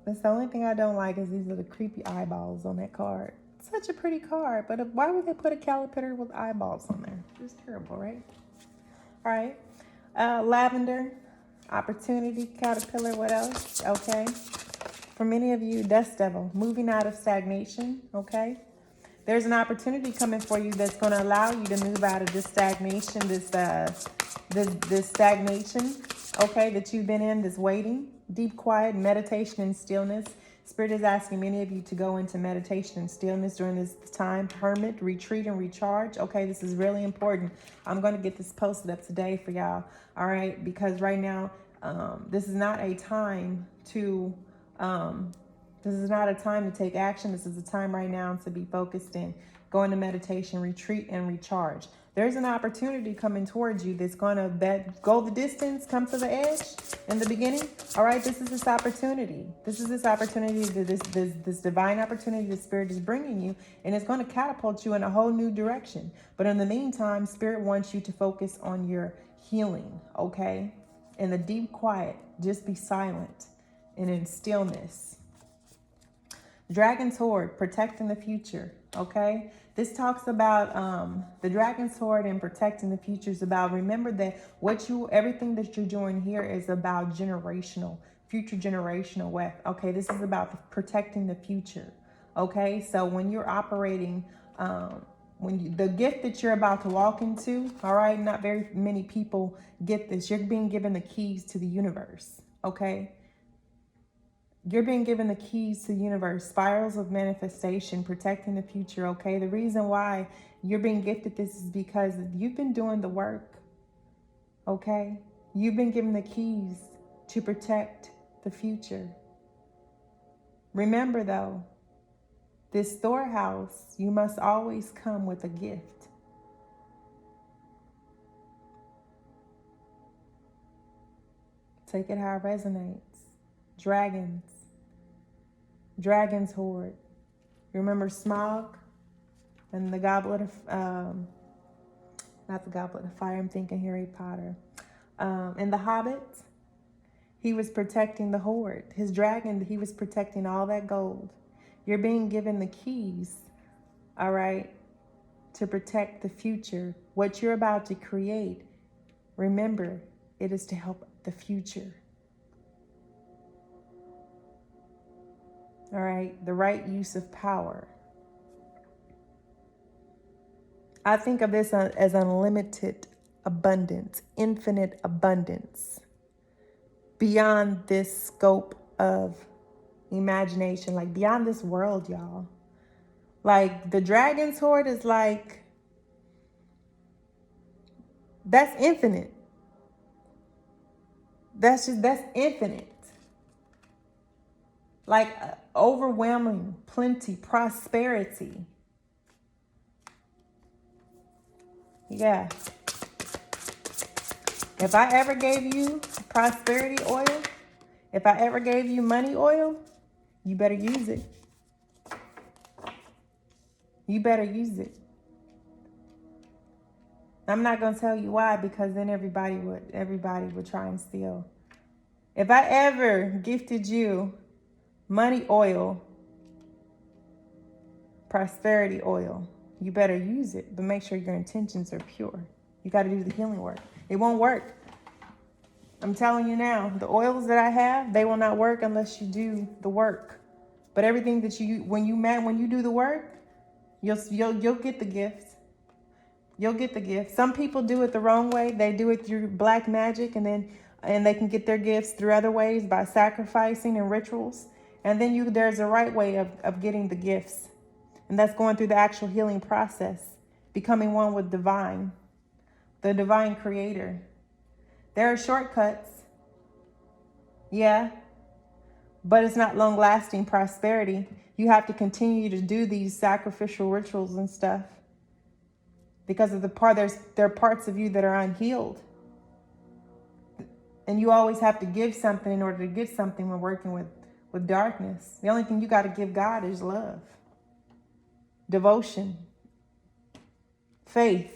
That's the only thing I don't like is these little creepy eyeballs on that card. Such a pretty card, but why would they put a caterpillar with eyeballs on there? It's terrible, right? All right. Lavender, Opportunity, Caterpillar, what else? Okay. For many of you, Dust Devil, moving out of stagnation, okay? There's an opportunity coming for you that's going to allow you to move out of this stagnation, this stagnation, okay, that you've been in, this waiting, deep quiet, meditation and stillness. Spirit is asking many of you to go into meditation and stillness during this time, hermit, retreat, and recharge. Okay, this is really important. I'm going to get this posted up today for y'all, all right, because right now, this is not a time to... this is not a time to take action. This is a time right now to be focused in, go into meditation, retreat, and recharge. There's an opportunity coming towards you that's going to go the distance, come to the edge in the beginning. All right, this is this opportunity. This is this opportunity, this divine opportunity the Spirit is bringing you, and it's going to catapult you in a whole new direction. But in the meantime, Spirit wants you to focus on your healing, okay? In the deep quiet, just be silent and in stillness. Dragon's Horde, protecting the future, okay? This talks about the Dragon's Horde and protecting the future is about, remember that everything that you're doing here is about future generational wealth, okay? This is about protecting the future, okay? So when you're operating, the gift that you're about to walk into, all right? Not very many people get this. You're being given the keys to the universe, okay? You're being given the keys to the universe, spirals of manifestation, protecting the future, okay? The reason why you're being gifted this is because you've been doing the work, okay? You've been given the keys to protect the future. Remember, though, this storehouse, you must always come with a gift. Take it how it resonates. Dragon's Horde. Remember Smog and the Goblet of, not the Goblet of Fire, I'm thinking Harry Potter. And the Hobbit, he was protecting the Horde. His dragon, he was protecting all that gold. You're being given the keys, all right, to protect the future. What you're about to create, remember, it is to help the future. All right, the right use of power. I think of this as unlimited abundance, infinite abundance, beyond this scope of imagination, like beyond this world, y'all. Like the dragon's hoard is like, that's infinite. That's infinite. Like overwhelming, plenty, prosperity. Yeah. If I ever gave you prosperity oil, if I ever gave you money oil, you better use it. You better use it. I'm not going to tell you why, because then everybody would try and steal. If I ever gifted you money oil, prosperity oil, you better use it, but make sure your intentions are pure. You got to do the healing work. It won't work. I'm telling you now, the oils that I have, they will not work unless you do the work. But everything that when you do the work, you'll get the gift. You'll get the gift. Some people do it the wrong way. They do it through black magic, and they can get their gifts through other ways by sacrificing and rituals. And then there's a right way of getting the gifts. And that's going through the actual healing process, becoming one with divine, the divine creator. There are shortcuts. Yeah. But it's not long-lasting prosperity. You have to continue to do these sacrificial rituals and stuff. Because of there are parts of you that are unhealed. And you always have to give something in order to get something when working with darkness. The only thing you got to give God is love, devotion, faith,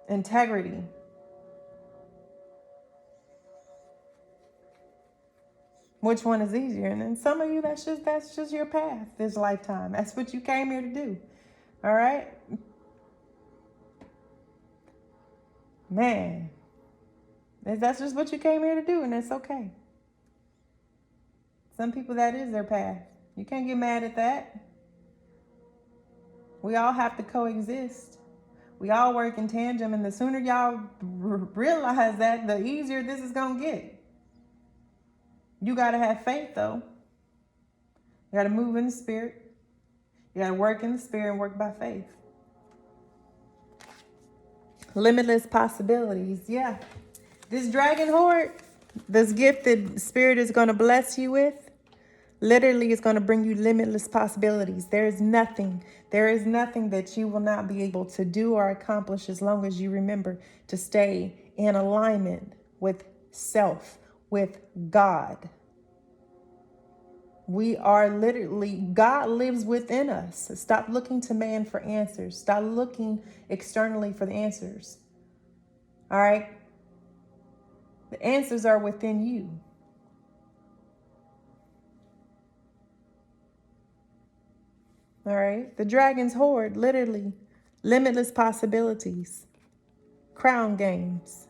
integrity. Which one is easier? And then some of you, that's just your path this lifetime. That's what you came here to do. All right? Man, that's just what you came here to do, and it's okay. Some people, that is their path. You can't get mad at that. We all have to coexist. We all work in tandem, and the sooner y'all realize that, the easier this is going to get. You got to have faith, though. You got to move in the spirit. You got to work in the spirit and work by faith. Limitless possibilities. Yeah. This dragon hoard, this gift that Spirit is going to bless you with, literally is going to bring you limitless possibilities. There is nothing that you will not be able to do or accomplish as long as you remember to stay in alignment with self, with God. We are literally, God lives within us. Stop looking to man for answers. Stop looking externally for the answers. All right? The answers are within you. All right? The dragon's hoard, literally, limitless possibilities, crown games.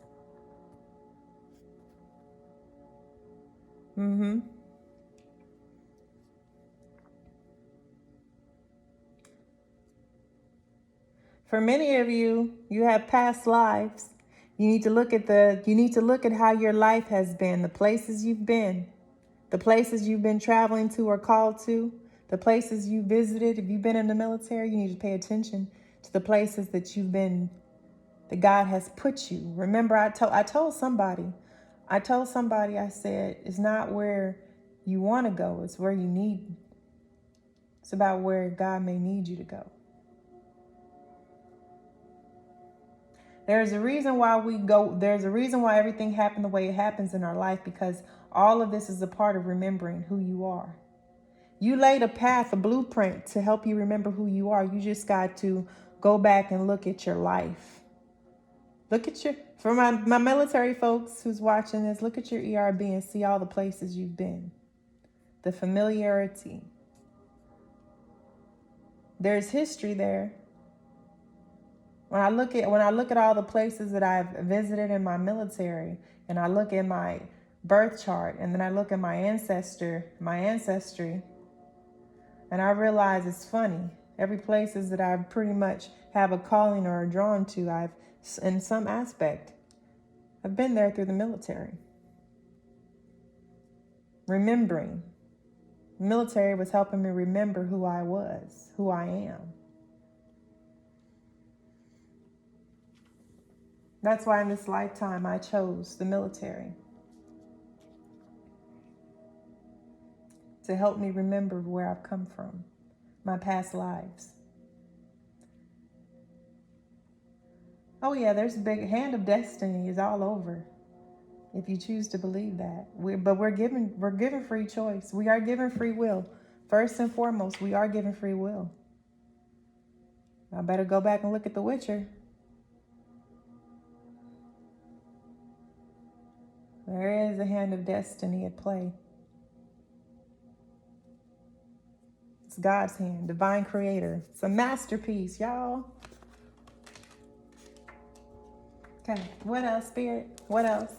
For many of you, you have past lives. You need to look at how your life has been, the places you've been, the places you've been traveling to or called to, the places you visited. If you've been in the military, you need to pay attention to the places that you've been, that God has put you. Remember, I told somebody, I said, it's not where you want to go, it's where you need. It's about where God may need you to go. There's a reason why there's a reason why everything happened the way it happens in our life, because all of this is a part of remembering who you are. You laid a path, a blueprint to help you remember who you are. You just got to go back and look at your life. For my military folks who's watching this, look at your ERB and see all the places you've been. The familiarity. There's history there. When I look at all the places that I've visited in my military, and I look at my birth chart, and then I look at my ancestry, and I realize it's funny. Every places that I pretty much have a calling or are drawn to, I've, in some aspect, I've been there through the military. Remembering Military was helping me remember who I was, who I am. That's why in this lifetime I chose the military. To help me remember where I've come from, my past lives. Oh yeah, there's a big hand of destiny is all over. If you choose to believe that. But we're given free choice. We are given free will. First and foremost, we are given free will. I better go back and look at The Witcher. There is a hand of destiny at play. It's God's hand, divine creator. It's a masterpiece, y'all. Okay, what else, Spirit? What else?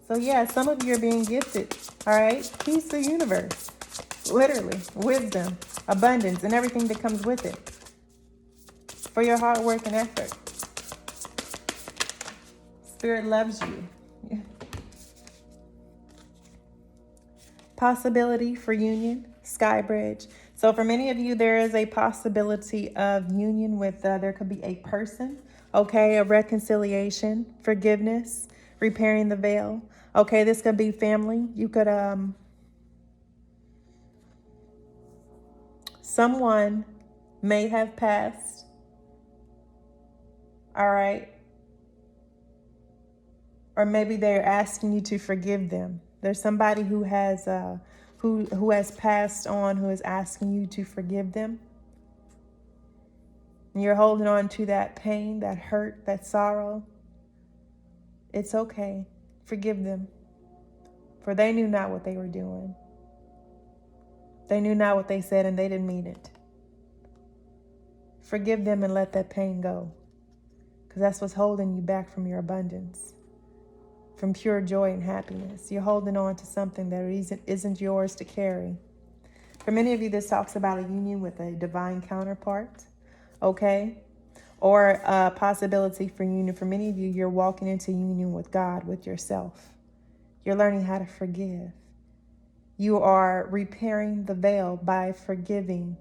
So yeah, some of you are being gifted, all right? Peace of the universe, literally, wisdom, abundance, and everything that comes with it for your hard work and effort. Spirit loves you. Possibility for union, sky bridge. So for many of you, there is a possibility of union with, there could be a person, okay, a reconciliation, forgiveness, repairing the veil. Okay, this could be family. You could, someone may have passed, all right, or maybe they're asking you to forgive them. There's somebody who has who has passed on, who is asking you to forgive them. And you're holding on to that pain, that hurt, that sorrow. It's okay. Forgive them. For they knew not what they were doing. They knew not what they said, and they didn't mean it. Forgive them and let that pain go. Because that's what's holding you back from your abundance. From pure joy and happiness. You're holding on to something that isn't yours to carry. For many of you, this talks about a union with a divine counterpart, okay? Or a possibility for union. For many of you, you're walking into union with God, with yourself. You're learning how to forgive. You are repairing the veil by forgiving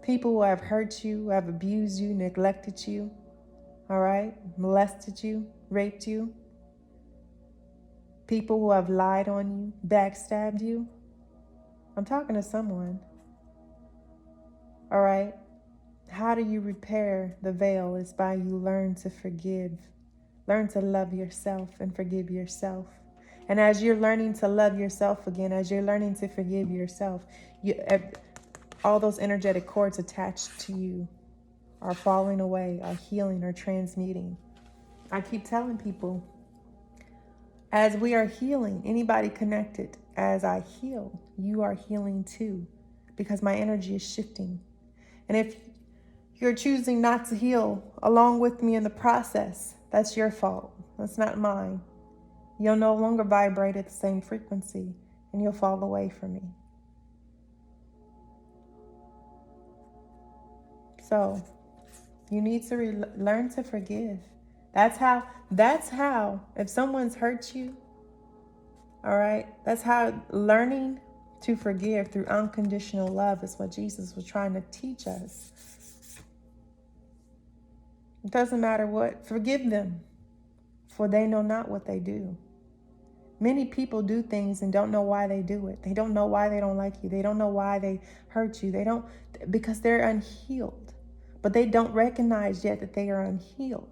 people who have hurt you, who have abused you, neglected you, all right? Molested you, raped you. People who have lied on you, backstabbed you. I'm talking to someone. All right? How do you repair the veil? Is by you learn to forgive. Learn to love yourself and forgive yourself. And as you're learning to love yourself again, as you're learning to forgive yourself, all those energetic cords attached to you are falling away, are healing, are transmuting. I keep telling people, as we are healing, anybody connected, as I heal, you are healing too, because my energy is shifting. And if you're choosing not to heal along with me in the process, that's your fault. That's not mine. You'll no longer vibrate at the same frequency, and you'll fall away from me. So you need to learn to forgive. That's how, if someone's hurt you, all right, that's how learning to forgive through unconditional love is what Jesus was trying to teach us. It doesn't matter what, forgive them, for they know not what they do. Many people do things and don't know why they do it. They don't know why they don't like you. They don't know why they hurt you. Because they're unhealed. But they don't recognize yet that they are unhealed.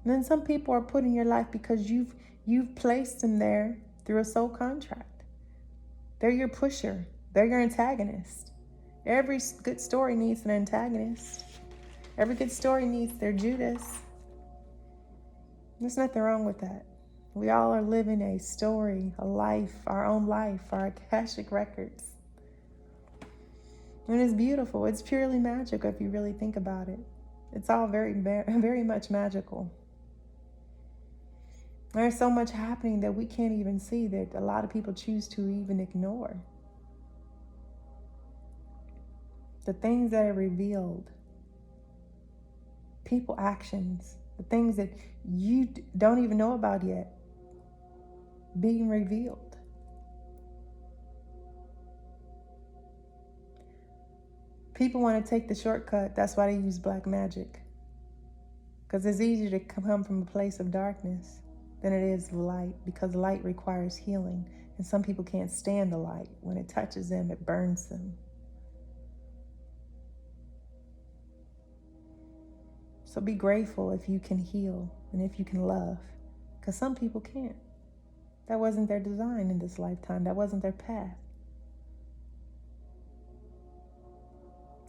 And then some people are put in your life because you've placed them there through a soul contract. They're your pusher. They're your antagonist. Every good story needs an antagonist. Every good story needs their Judas. There's nothing wrong with that. We all are living a story, a life, our own life, our Akashic records. And it's beautiful. It's purely magical if you really think about it. It's all very, very much magical. There's so much happening that we can't even see, that a lot of people choose to even ignore. The things that are revealed, people actions, the things that you don't even know about yet. being revealed. People want to take the shortcut. That's why they use black magic. Because it's easier to come from a place of darkness than it is light, because light requires healing. And some people can't stand the light. When it touches them, it burns them. So be grateful if you can heal and if you can love, because some people can't. That wasn't their design in this lifetime. That wasn't their path.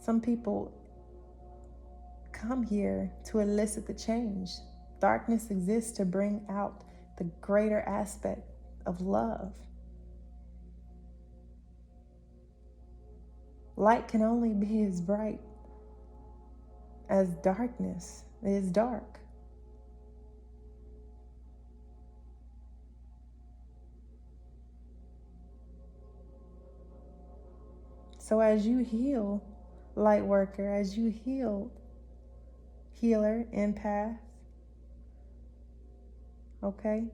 Some people come here to elicit the change. Darkness exists to bring out the greater aspect of love. Light can only be as bright as darkness is dark. So as you heal, light worker, as you heal, healer, empath, okay?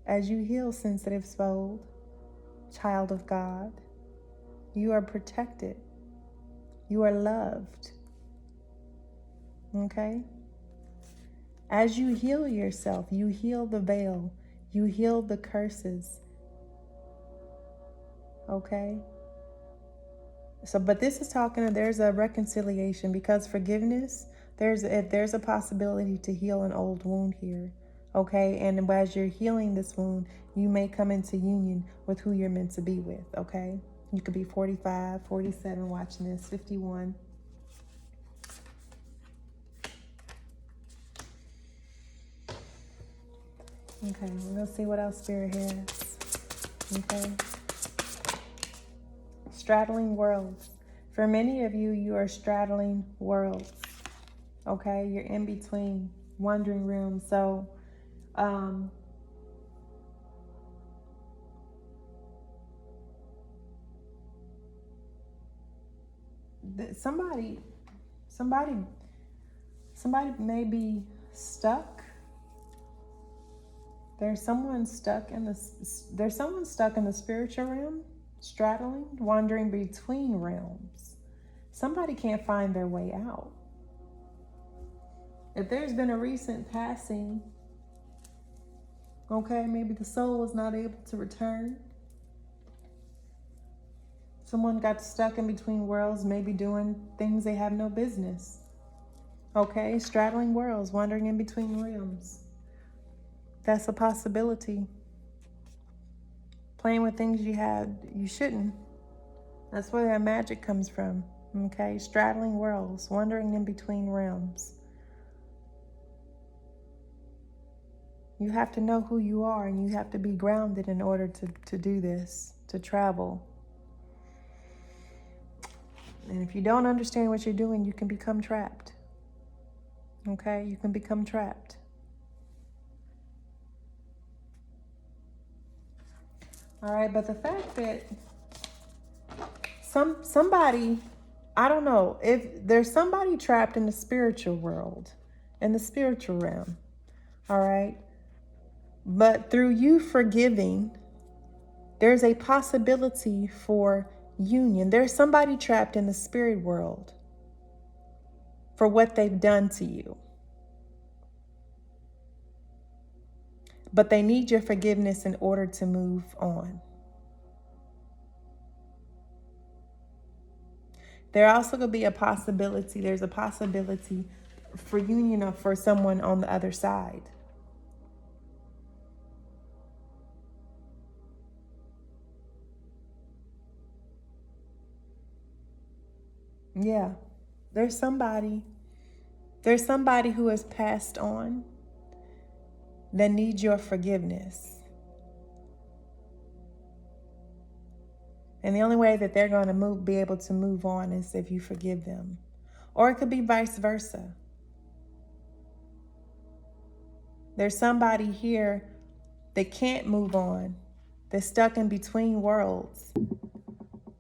As you heal, sensitive soul, child of God, you are protected. You are loved. Okay? As you heal yourself, you heal the veil, you heal the curses. Okay? So, but this is talking, there's a reconciliation, because forgiveness, if there's a possibility to heal an old wound here. Okay? And as you're healing this wound, you may come into union with who you're meant to be with. Okay? You could be 45, 47 watching this, 51. Okay, we're going to see what else Spirit has. Okay. Straddling worlds. For many of you, you are straddling worlds. Okay, you're in between, wandering realms. So, somebody may be stuck. There's someone stuck in the spiritual realm, straddling, wandering between realms. Somebody can't find their way out. If there's been a recent passing, okay, maybe the soul was not able to return. Someone got stuck in between worlds, maybe doing things they have no business. Okay, straddling worlds, wandering in between realms. That's a possibility. Playing with things you shouldn't. That's where that magic comes from. Okay, straddling worlds, wandering in between realms. You have to know who you are, and you have to be grounded in order to do this, to travel. And if you don't understand what you're doing, you can become trapped. Okay, you can become trapped. All right, but the fact that somebody, I don't know, if there's somebody trapped in the spiritual world, in the spiritual realm, all right? But through you forgiving, there's a possibility for union. There's somebody trapped in the spirit world for what they've done to you. But they need your forgiveness in order to move on. There also could be a possibility, there's a possibility for union for someone on the other side. Yeah, there's somebody who has passed on that needs your forgiveness. And the only way that they're going to be able to move on is if you forgive them. Or it could be vice versa. There's somebody here that can't move on. They're stuck in between worlds.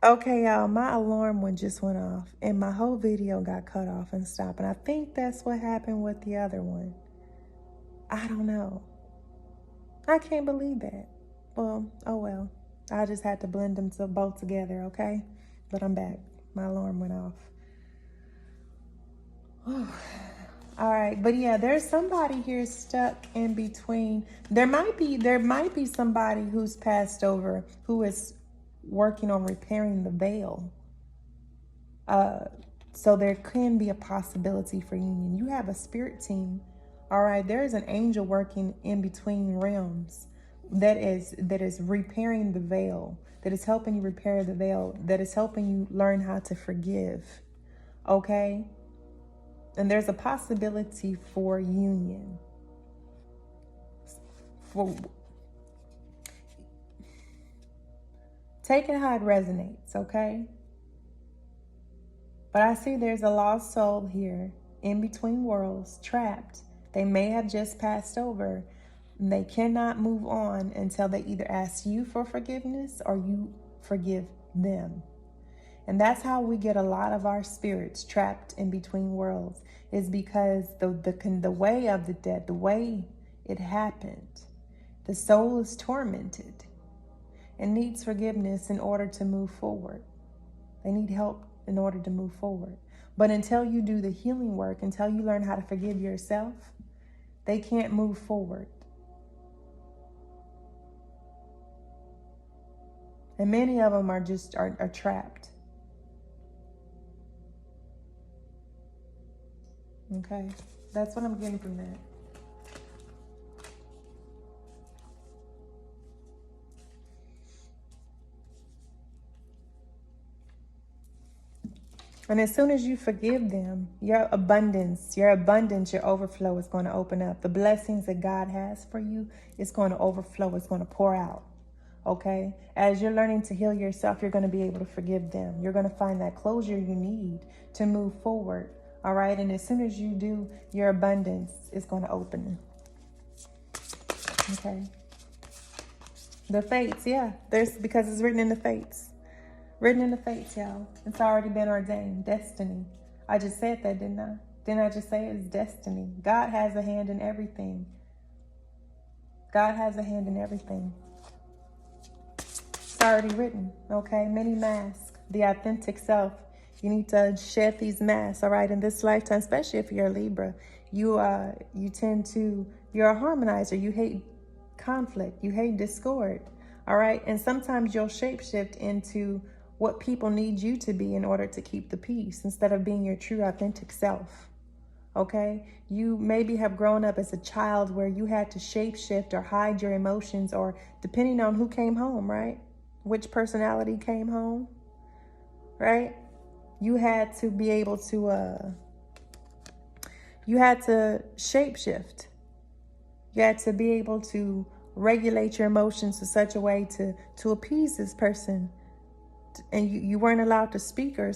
Okay, y'all, my alarm just went off and my whole video got cut off and stopped. And I think that's what happened with the other one. I don't know. I can't believe that. Well, oh well. I just had to blend them both together, okay? But I'm back. My alarm went off. All right, but yeah, there's somebody here stuck in between. There might be somebody who's passed over who is working on repairing the veil. So there can be a possibility for union. You have a spirit team. All right, there is an angel working in between realms that is repairing the veil, that is helping you repair the veil, that is helping you learn how to forgive. Okay? And there's a possibility for union. Take it how it resonates, okay? But I see there's a lost soul here in between worlds, trapped. They may have just passed over. And they cannot move on until they either ask you for forgiveness or you forgive them. And that's how we get a lot of our spirits trapped in between worlds, is because the way of the dead, the way it happened, the soul is tormented and needs forgiveness in order to move forward. They need help in order to move forward. But until you do the healing work, until you learn how to forgive yourself, they can't move forward. And many of them are trapped. Okay, that's what I'm getting from that. And as soon as you forgive them, your abundance, your overflow is going to open up. The blessings that God has for you is going to overflow. It's going to pour out. Okay? As you're learning to heal yourself, you're going to be able to forgive them. You're going to find that closure you need to move forward. All right? And as soon as you do, your abundance is going to open. Okay? The fates, yeah. Because it's written in the fates. Written in the fates, y'all. It's already been ordained. Destiny. I just said that, didn't I? Didn't I just say it's destiny? God has a hand in everything. God has a hand in everything. It's already written, okay? Many masks. The authentic self. You need to shed these masks, all right? In this lifetime, especially if you're a Libra, you're a harmonizer. You hate conflict. You hate discord, all right? And sometimes you'll shapeshift into what people need you to be in order to keep the peace instead of being your true authentic self. Okay? You maybe have grown up as a child where you had to shapeshift or hide your emotions, or depending on who came home, right? Which personality came home, right? You had to be able to, you had to shapeshift. You had to be able to regulate your emotions in such a way to appease this person. And you weren't allowed to speak or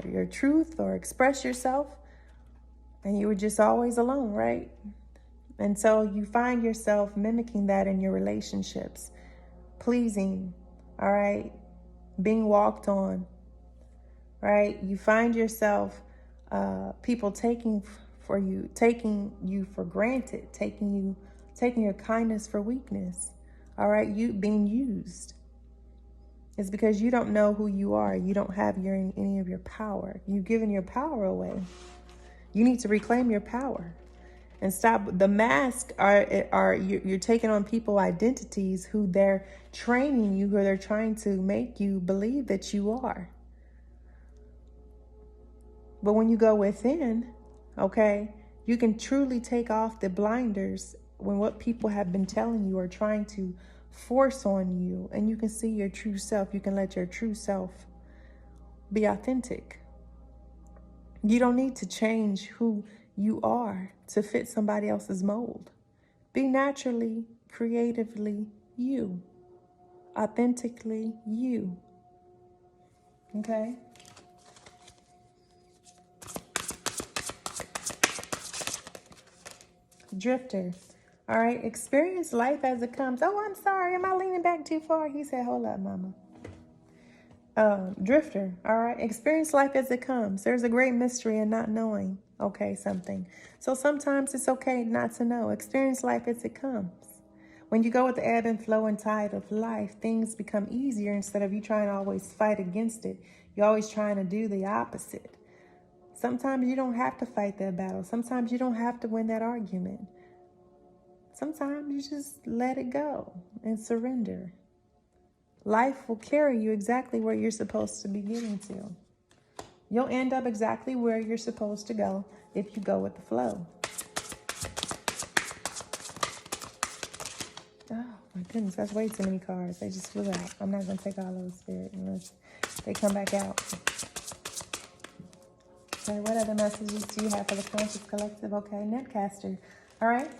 your truth or express yourself. And you were just always alone, right? And so you find yourself mimicking that in your relationships. Pleasing, all right? Being walked on, right? You find yourself, people taking you for granted, taking your kindness for weakness, all right? You being used. It's because you don't know who you are. You don't have any of your power. You've given your power away. You need to reclaim your power and stop. The mask you're taking on people identities who they're training you, who they're trying to make you believe that you are. But when you go within, okay, you can truly take off the blinders when what people have been telling you or trying to force on you, and you can see your true self. You can let your true self be authentic. You don't need to change who you are to fit somebody else's mold. Be naturally, creatively you, authentically you. Okay? Drifter. All right, experience life as it comes. Oh, I'm sorry. Am I leaning back too far? He said, hold up, mama. Drifter. All right, experience life as it comes. There's a great mystery in not knowing, okay, something. So sometimes it's okay not to know. Experience life as it comes. When you go with the ebb and flow and tide of life, things become easier instead of you trying to always fight against it. You're always trying to do the opposite. Sometimes you don't have to fight that battle. Sometimes you don't have to win that argument. Sometimes you just let it go and surrender. Life will carry you exactly where you're supposed to be getting to. You'll end up exactly where you're supposed to go if you go with the flow. Oh my goodness, that's way too many cards. They just flew out. I'm not going to take all those, Spirit, unless they come back out. Okay, what other messages do you have for the Conscious Collective? Okay, Netcaster. All right.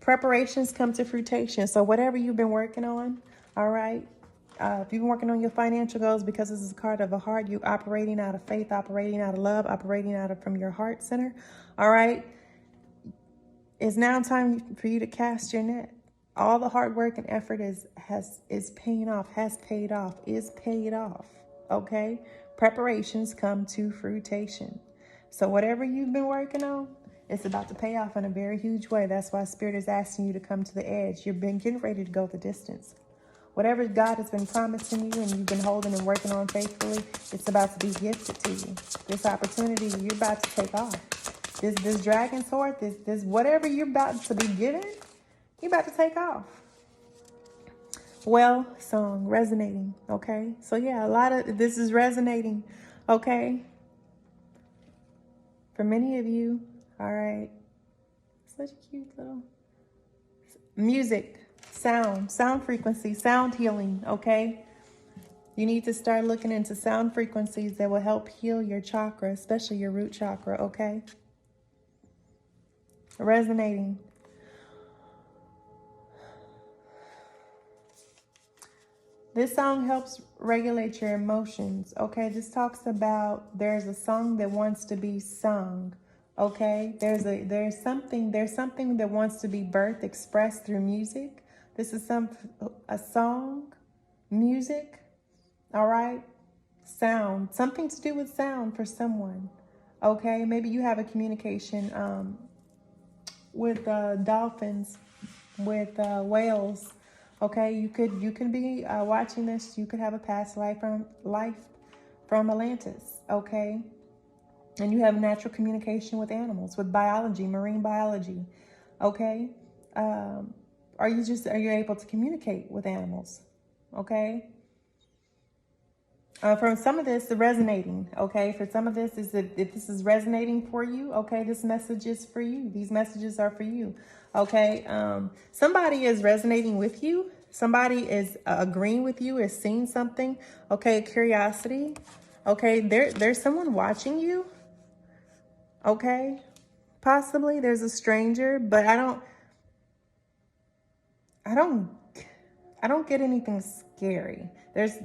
Preparations come to fruition. So whatever you've been working on, all right. If you've been working on your financial goals, because this is a card of a heart, you operating out of faith, operating out of love, operating out of from your heart center. All right. It's now time for you to cast your net. All the hard work and effort is paying off, has paid off, is paid off. Okay? Preparations come to fruition. So whatever you've been working on, it's about to pay off in a very huge way. That's why Spirit is asking you to come to the edge. You've been getting ready to go the distance. Whatever God has been promising you and you've been holding and working on faithfully, it's about to be gifted to you. This opportunity, you're about to take off. This dragon sword, this whatever you're about to be given, you're about to take off. Well, song, resonating, okay? So yeah, a lot of this is resonating, okay? For many of you, all right. Such a cute little music, sound frequency, sound healing, okay? You need to start looking into sound frequencies that will help heal your chakra, especially your root chakra, okay? Resonating. This song helps regulate your emotions, okay? This talks about there's a song that wants to be sung, okay? There's something that wants to be birthed, expressed through music. This is a song, music, all right? Sound, something to do with sound for someone, okay? Maybe you have a communication with dolphins, with whales. Okay, you could be watching this. You could have a past life from Atlantis. Okay, and you have natural communication with animals, with biology, marine biology. Okay, are you able to communicate with animals? Okay. From some of this, the resonating, okay? For some of this, if this is resonating for you, okay, this message is for you. These messages are for you, okay? Somebody is resonating with you. Somebody is agreeing with you, is seeing something, okay? Curiosity, okay? There's someone watching you, okay? Possibly there's a stranger, but I don't get anything scary. There's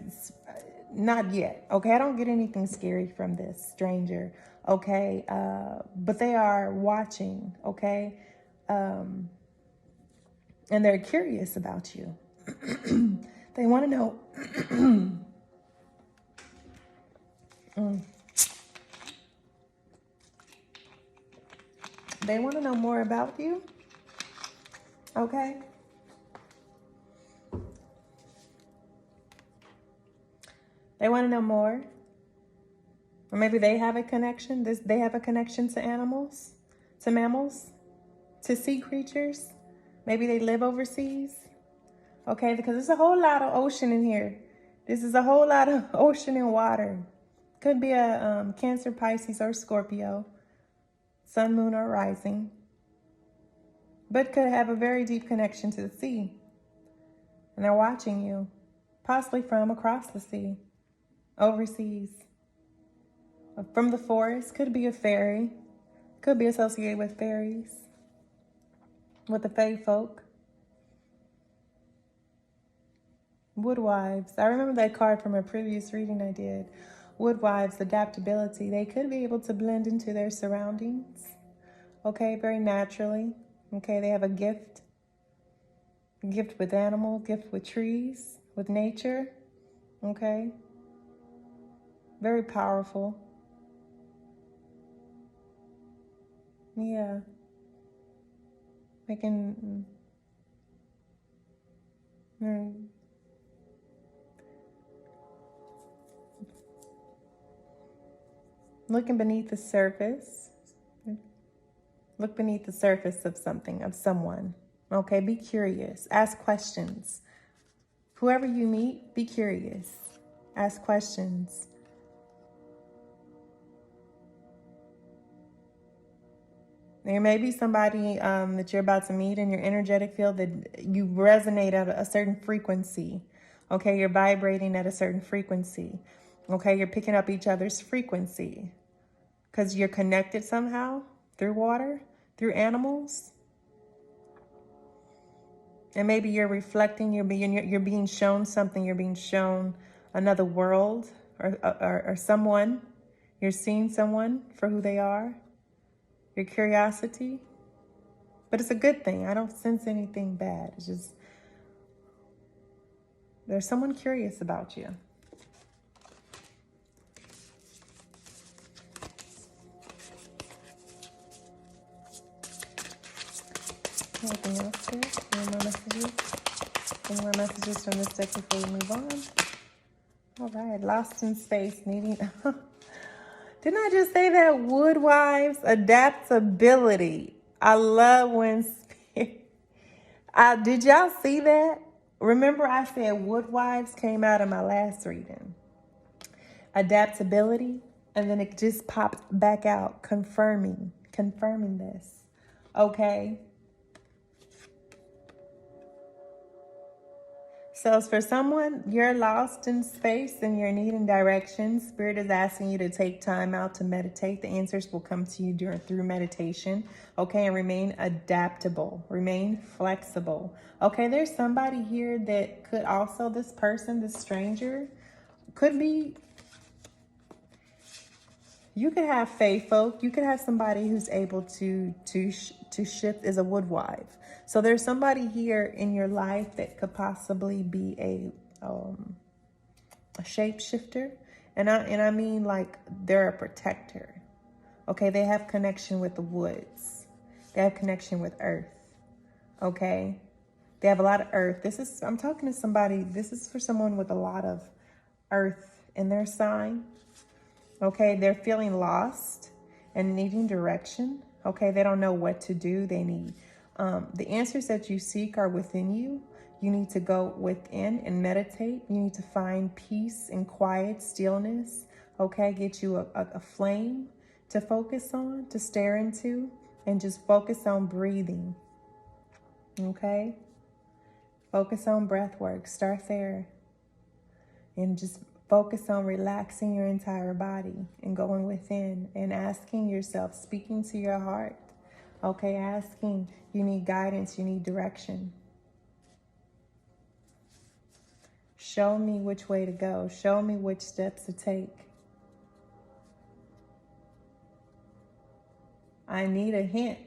not yet, okay? I don't get anything scary from this stranger, okay? But they are watching, okay? And they're curious about you. They want to know. They want to know more about you, okay? They want to know more. Or maybe they have a connection. They have a connection to animals, to mammals, to sea creatures. Maybe they live overseas. Okay, because there's a whole lot of ocean in here. This is a whole lot of ocean and water. Could be a Cancer, Pisces, or Scorpio. Sun, moon, or rising. But could have a very deep connection to the sea. And they're watching you. Possibly from across the sea. Overseas. From the forest. Could be a fairy. Could be associated with fairies. With the fae folk. Woodwives. I remember that card from a previous reading I did. Woodwives, adaptability. They could be able to blend into their surroundings. Okay, very naturally. Okay, they have a gift. A gift with animal, gift with trees, with nature. Okay. Very powerful. Yeah. They can Looking beneath the surface. Look beneath the surface of something, of someone. Okay, be curious. Ask questions. Whoever you meet, be curious. Ask questions. There may be somebody that you're about to meet in your energetic field that you resonate at a certain frequency. Okay, you're vibrating at a certain frequency. Okay, you're picking up each other's frequency because you're connected somehow through water, through animals. And maybe you're reflecting, you're being shown something, you're being shown another world or someone. You're seeing someone for who they are. Your curiosity. But it's a good thing. I don't sense anything bad. It's just there's someone curious about you. Anything else here? Any more messages? Any more messages from this deck before we move on? All right. Lost in space, needing... Didn't I just say that? Woodwives, adaptability. I love when spirit... did y'all see that? Remember I said woodwives came out of my last reading. Adaptability. And then it just popped back out, confirming this. Okay. So for someone, you're lost in space and you're needing direction. Spirit is asking you to take time out to meditate. The answers will come to you through meditation. Okay, and remain adaptable. Remain flexible. Okay, there's somebody here that could also, this person, this stranger, could be, you could have faith folk. You could have somebody who's able to shift as a woodwife. So there's somebody here in your life that could possibly be a shapeshifter. And I mean like they're a protector. Okay, they have connection with the woods. They have connection with earth. Okay, they have a lot of earth. I'm talking to somebody, this is for someone with a lot of earth in their sign. Okay, they're feeling lost and needing direction. Okay, they don't know what to do. They need the answers that you seek are within you. You need to go within and meditate. You need to find peace and quiet, stillness. Okay, get you a flame to focus on, to stare into, and just focus on breathing. Okay, focus on breath work. Start there. And just focus on relaxing your entire body and going within and asking yourself, speaking to your heart. Okay, asking, you need guidance, you need direction. Show me which way to go. Show me which steps to take. I need a hint.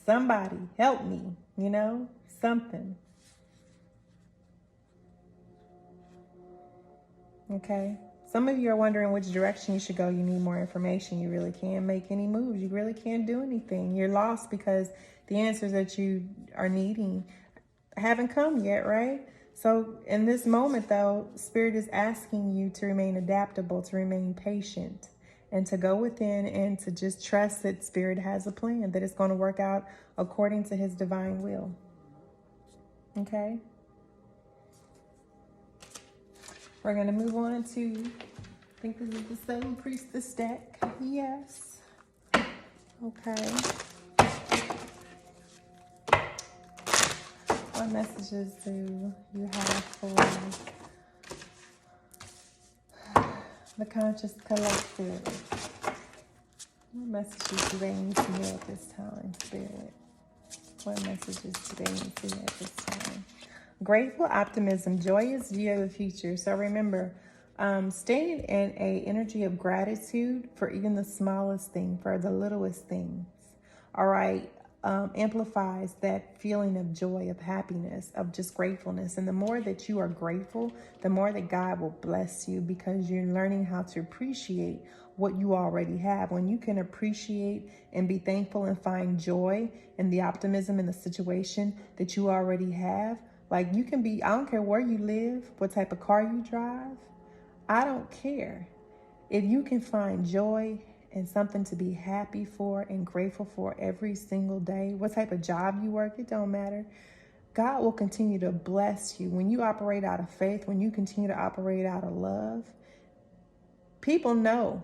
Somebody help me, something. Okay. Some of you are wondering which direction you should go. You need more information. You really can't make any moves. You really can't do anything. You're lost because the answers that you are needing haven't come yet, right? So in this moment, though, Spirit is asking you to remain adaptable, to remain patient, and to go within and to just trust that Spirit has a plan, that it's going to work out according to His divine will. Okay? We're going to move on to, I think this is the Seven Priestess deck. Yes. Okay. What messages do you have for the conscious collective? What messages do they need to hear at this time, Spirit? What messages do they need to hear at this time? Grateful optimism, joyous view of the future. So remember, staying in an energy of gratitude for even the smallest thing, for the littlest things, all right, amplifies that feeling of joy, of happiness, of just gratefulness. And the more that you are grateful, the more that God will bless you, because you're learning how to appreciate what you already have. When you can appreciate and be thankful and find joy in the optimism in the situation that you already have, Like, you can be, I don't care where you live, what type of car you drive. I don't care. If you can find joy and something to be happy for and grateful for every single day, what type of job you work, it don't matter. God will continue to bless you. When you operate out of faith, when you continue to operate out of love, people know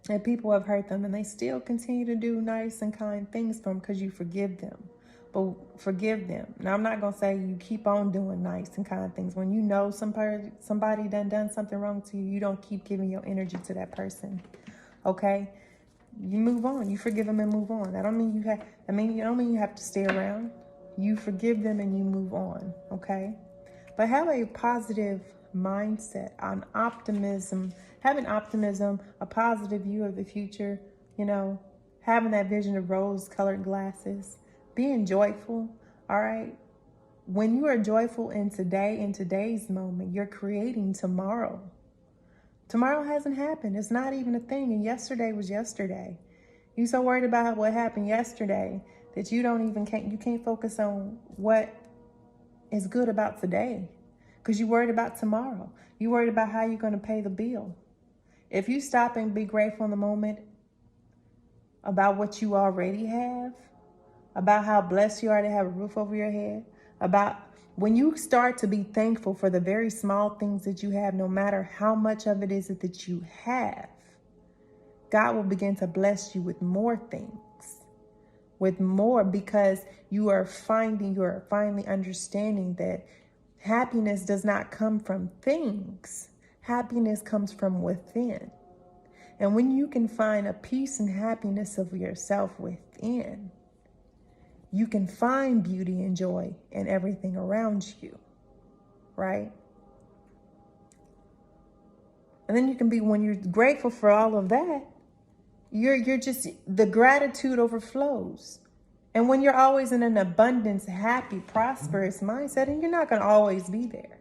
that people have hurt them and they still continue to do nice and kind things for them because you forgive them. But forgive them. Now, I'm not going to say you keep on doing nice and kind things. When you know somebody done something wrong to you, you don't keep giving your energy to that person. Okay? You move on. You forgive them and move on. That don't mean you have, you don't mean you have to stay around. You forgive them and you move on. Okay? But have a positive mindset on optimism, having optimism, a positive view of the future, having that vision of rose-colored glasses, being joyful, all right? When you are joyful in today's moment, you're creating tomorrow. Tomorrow hasn't happened. It's not even a thing, and yesterday was yesterday. You're so worried about what happened yesterday that you can't focus on what is good about today. Because you're worried about tomorrow. You're worried about how you're going to pay the bill. If you stop and be grateful in the moment about what you already have, about how blessed you are to have a roof over your head, about when you start to be thankful for the very small things that you have, no matter how much of it is that you have, God will begin to bless you with more things, with more, because you are finally understanding that happiness does not come from things. Happiness comes from within. And when you can find a peace and happiness of yourself within, you can find beauty and joy in everything around you, right? And then you can be, when you're grateful for all of that, you're just, the gratitude overflows. And when you're always in an abundance, happy, prosperous mindset, and you're not going to always be there.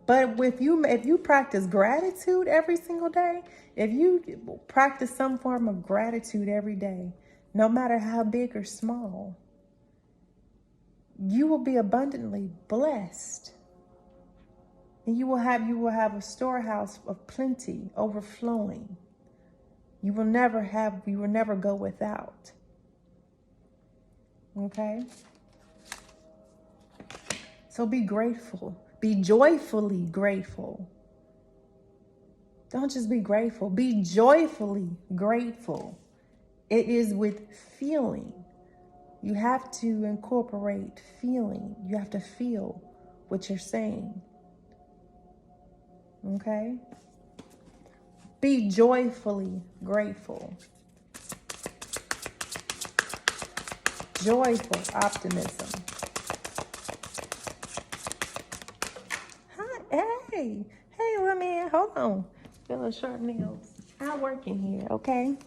But if you practice gratitude every single day, if you practice some form of gratitude every day, no matter how big or small, you will be abundantly blessed. And you will have a storehouse of plenty, overflowing. You will never go without. Okay? So be grateful. Be joyfully grateful. Don't just be grateful. Be joyfully grateful. It is with feeling. You have to incorporate feeling. You have to feel what you're saying. Okay? Be joyfully grateful. Joyful optimism. Hi, hey, little man, hold on. Feeling sharp nails. I work in here, okay?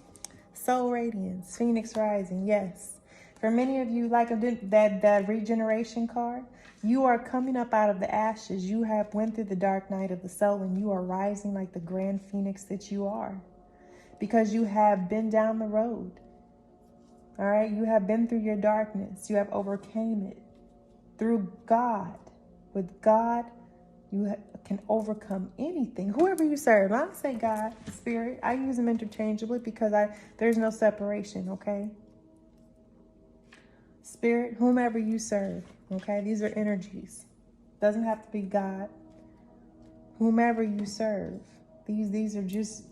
Soul Radiance, Phoenix Rising, yes. For many of you, like that regeneration card, you are coming up out of the ashes. You have went through the dark night of the soul, and you are rising like the grand phoenix that you are. Because you have been down the road. All right? You have been through your darkness. You have overcame it. Through God. With God, you can overcome anything. Whoever you serve. I say God, Spirit. I use them interchangeably because there's no separation, okay? Spirit, whomever you serve, okay? These are energies. Doesn't have to be God. Whomever you serve. These are just...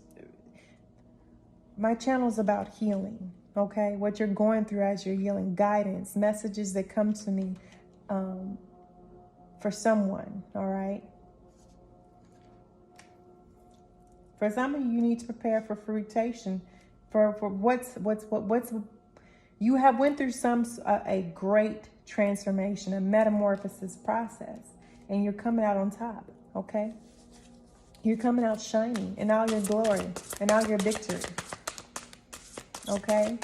My channel is about healing, okay? What you're going through as you're healing. Guidance. Messages that come to me for someone, all right? For some of you, you need to prepare for fruitation. For what's you have went through a great transformation, a metamorphosis process, and you're coming out on top, okay? You're coming out shining in all your glory and all your victory, okay?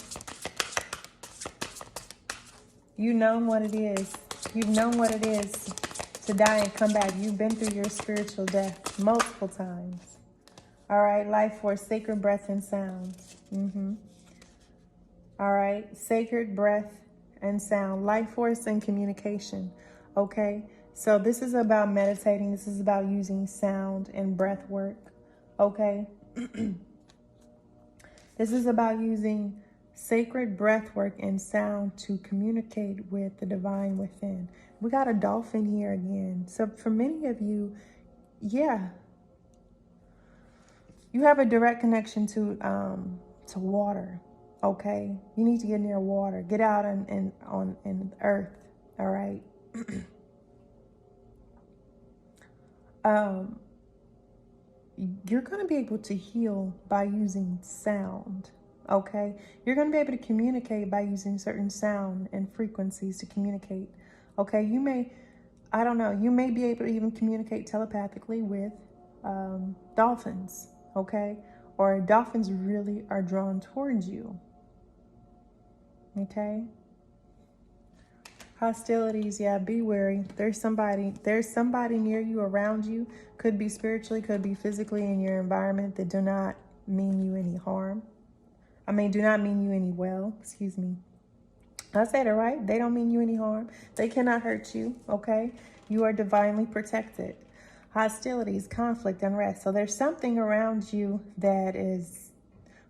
You know what it is. You've known what it is to die and come back. You've been through your spiritual death multiple times. All right, life force, sacred breath and sound. All right, sacred breath and sound, life force and communication. Okay, So this is about meditating. This is about using sound and breath work. Okay. This is about using sacred breath work and sound to communicate with the divine within. We got a dolphin here again. So for many of you, yeah, you have a direct connection to water. Okay, you need to get near water. Get out in earth. All right. You're going to be able to heal by using sound. Okay, you're going to be able to communicate by using certain sound and frequencies to communicate. Okay, you may, I don't know, you may be able to even communicate telepathically with dolphins. Okay, or dolphins really are drawn towards you. Okay. Hostilities, yeah, be wary. There's somebody near you, around you, could be spiritually, could be physically in your environment that do not mean you any harm. Do not mean you any well, excuse me. I said it right. They don't mean you any harm. They cannot hurt you, okay? You are divinely protected. Hostilities, conflict, unrest. So there's something around you that is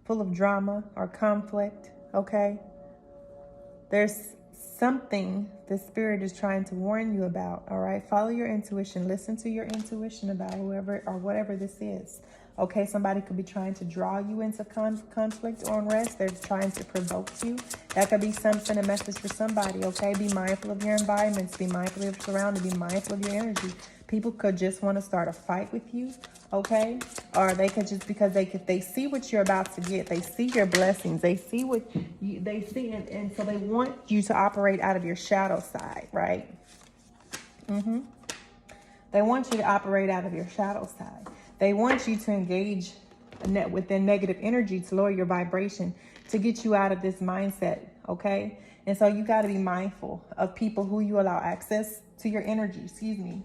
full of drama or conflict, okay? There's something the spirit is trying to warn you about, all right? Follow your intuition. Listen to your intuition about whoever or whatever this is. Okay, somebody could be trying to draw you into conflict or unrest. They're trying to provoke you. That could be something, a message for somebody, okay? Be mindful of your environments. Be mindful of your surroundings. Be mindful of your energy. People could just want to start a fight with you, okay? Or they could just, because they see what you're about to get. They see your blessings. They see what they see, and so they want you to operate out of your shadow side, right? They want you to operate out of your shadow side. They want you to engage with their negative energy to lower your vibration, to get you out of this mindset, okay? And so you got to be mindful of people who you allow access to your energy, excuse me.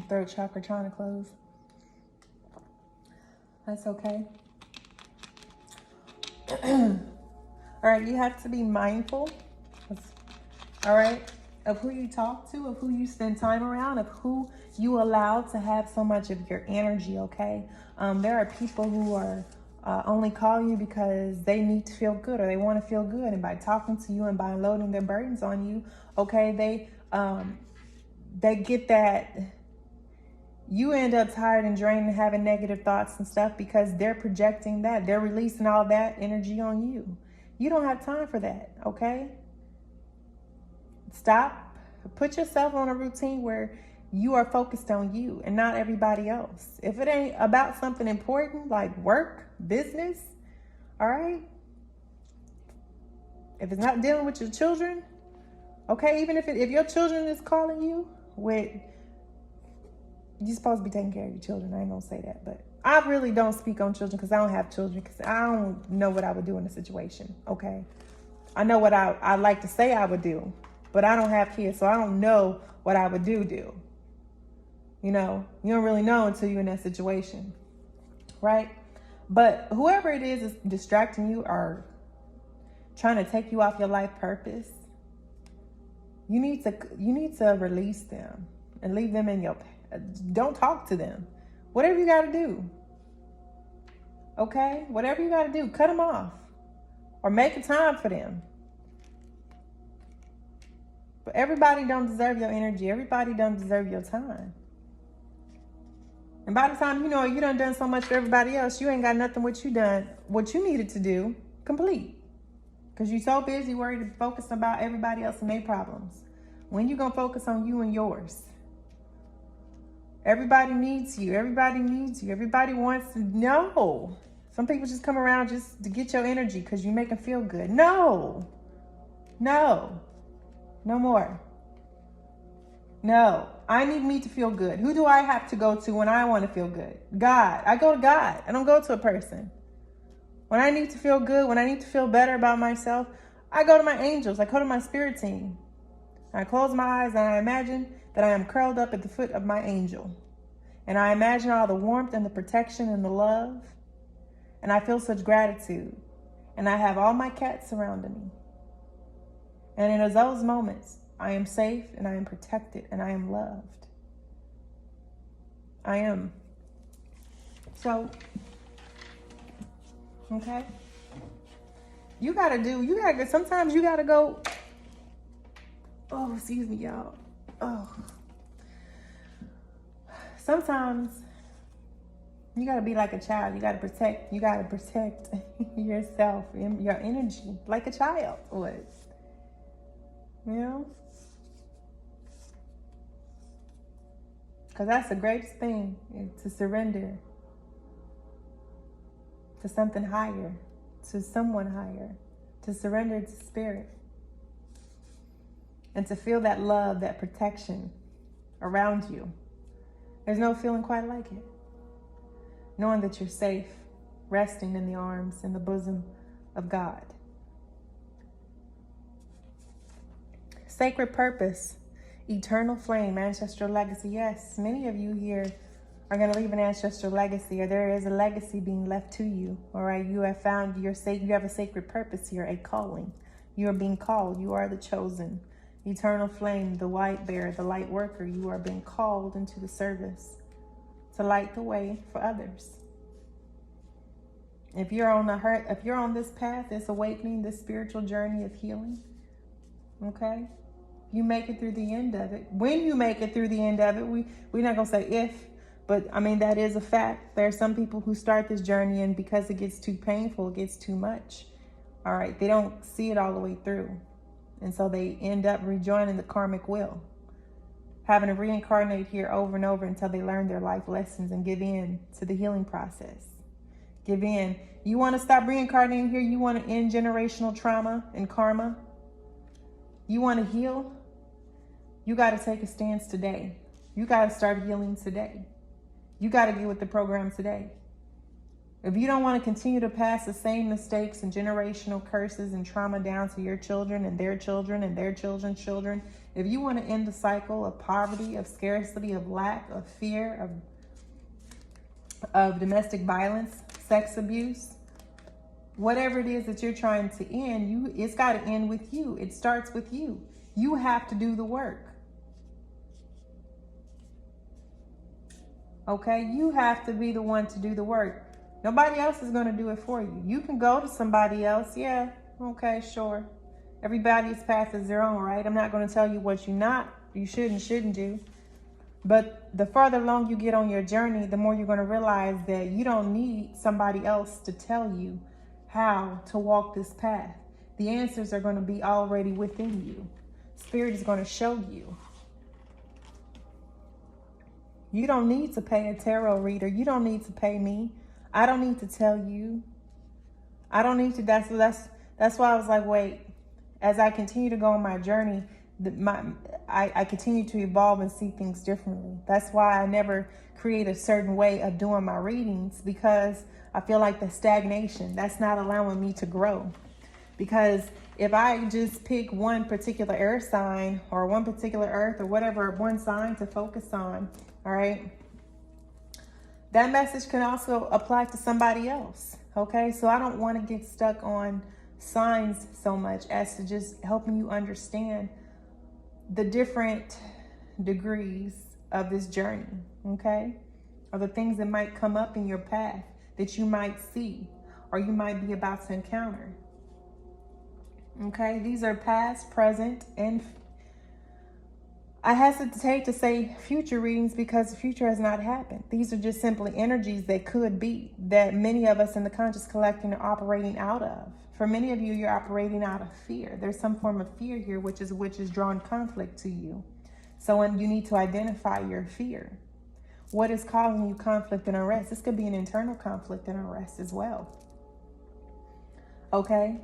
Throat chakra trying to close. That's okay. All right, you have to be mindful, all right, of who you talk to, of who you spend time around, of who you allow to have so much of your energy, okay? There are people who are only call you because they need to feel good, or they want to feel good, and by talking to you and by unloading their burdens on you, okay, they get that. You end up tired and drained and having negative thoughts and stuff because they're projecting that. They're releasing all that energy on you. You don't have time for that, okay? Stop. Put yourself on a routine where you are focused on you and not everybody else. If it ain't about something important like work, business, all right? If it's not dealing with your children, okay, even if your children is calling you with, you're supposed to be taking care of your children. I ain't gonna say that, but I really don't speak on children because I don't have children, because I don't know what I would do in a situation, okay? I know what I like to say I would do, but I don't have kids, so I don't know what I would do. You know, you don't really know until you're in that situation, right? But whoever it is distracting you or trying to take you off your life purpose, you need to release them and leave them in your path. Don't talk to them. Whatever you got to do. Okay? Whatever you got to do, cut them off. Or make a time for them. But everybody don't deserve your energy. Everybody don't deserve your time. And by the time you know you done so much for everybody else, you ain't got nothing what you needed to do complete. Because you're so busy worried and focused about everybody else and their problems. When you gonna focus on you and yours? Everybody needs you. Everybody needs you. Everybody wants to know. Some people just come around just to get your energy because you make them feel good. No. No more. No. I need me to feel good. Who do I have to go to when I want to feel good? God. I go to God. I don't go to a person. When I need to feel good, when I need to feel better about myself, I go to my angels. I go to my spirit team. I close my eyes and I imagine that I am curled up at the foot of my angel. And I imagine all the warmth and the protection and the love. And I feel such gratitude. And I have all my cats surrounding me. And in those moments, I am safe and I am protected and I am loved. I am. So, okay. Sometimes you gotta go. Oh, excuse me, y'all. Oh. Sometimes you gotta be like a child. You gotta protect yourself and your energy like a child would. You know? Because that's the greatest thing, to surrender to something higher, to someone higher, to surrender to spirit, and to feel that love, that protection around you. There's no feeling quite like it. Knowing that you're safe, resting in the arms, in the bosom of God. Sacred purpose, eternal flame, ancestral legacy. Yes, many of you here are going to leave an ancestral legacy, or there is a legacy being left to you. All right, you have found you have a sacred purpose here, a calling. You are being called. You are the chosen. Eternal flame, the light bearer, the light worker. You are being called into the service to light the way for others. If you're on this path, this awakening, this spiritual journey of healing, okay, you make it through the end of it. When you make it through the end of it, we're not gonna say if, but I mean that is a fact. There are some people who start this journey, and because it gets too painful, it gets too much. All right, they don't see it all the way through. And so they end up rejoining the karmic wheel, having to reincarnate here over and over until they learn their life lessons and give in to the healing process. Give in. You want to stop reincarnating here? You want to end generational trauma and karma? You want to heal? You got to take a stance today. You got to start healing today. You got to get with the program today. If you don't want to continue to pass the same mistakes and generational curses and trauma down to your children and their children and their children's children, if you want to end the cycle of poverty, of scarcity, of lack, of fear, of domestic violence, sex abuse, whatever it is that you're trying to end, it's got to end with you. It starts with you. You have to do the work. Okay? You have to be the one to do the work. Nobody else is going to do it for you. You can go to somebody else. Yeah, okay, sure. Everybody's path is their own, right? I'm not going to tell you what you shouldn't do. But the further along you get on your journey, the more you're going to realize that you don't need somebody else to tell you how to walk this path. The answers are going to be already within you. Spirit is going to show you. You don't need to pay a tarot reader. You don't need to pay me. I don't need to tell you. I don't need to. That's why I was like, wait. As I continue to go on my journey, I continue to evolve and see things differently. That's why I never create a certain way of doing my readings, because I feel like the stagnation, that's not allowing me to grow. Because if I just pick one particular air sign or one particular earth or whatever, one sign to focus on, all right, that message can also apply to somebody else. Okay, so I don't want to get stuck on signs so much as to just helping you understand the different degrees of this journey, okay? Or the things that might come up in your path that you might see or you might be about to encounter. Okay, these are past, present, and I hesitate to say future readings because the future has not happened. These are just simply energies that could be, that many of us in the conscious collecting are operating out of. For many of you, you're operating out of fear. There's some form of fear here, which is drawn conflict to you. So when you need to identify your fear, what is causing you conflict and unrest? This could be an internal conflict and unrest as well. Okay?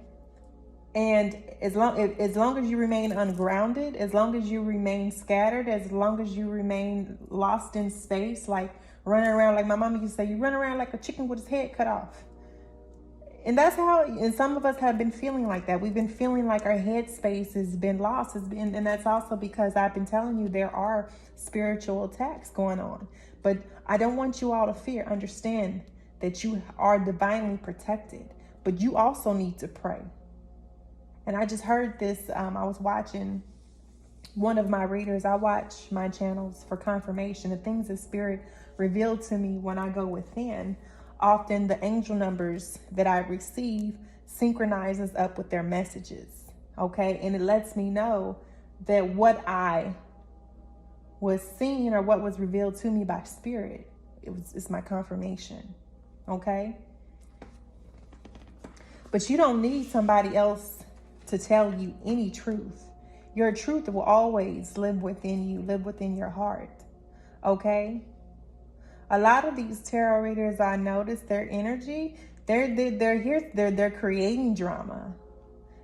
And as long as you remain ungrounded, as long as you remain scattered, as long as you remain lost in space, like running around, like my mama used to say, you run around like a chicken with his head cut off. And that's how, and some of us have been feeling like that. We've been feeling like our head space has been lost. And that's also because I've been telling you there are spiritual attacks going on. But I don't want you all to fear. Understand that you are divinely protected. But you also need to pray. And I just heard this, I was watching one of my readers. I watch my channels for confirmation. The things that Spirit revealed to me when I go within, often the angel numbers that I receive synchronizes up with their messages. Okay, and it lets me know that what I was seeing or what was revealed to me by Spirit, it's my confirmation. Okay, but you don't need somebody else to tell you any truth. Your truth will always live within you, live within your heart. Okay, a lot of these tarot readers, I notice their energy, they're creating drama.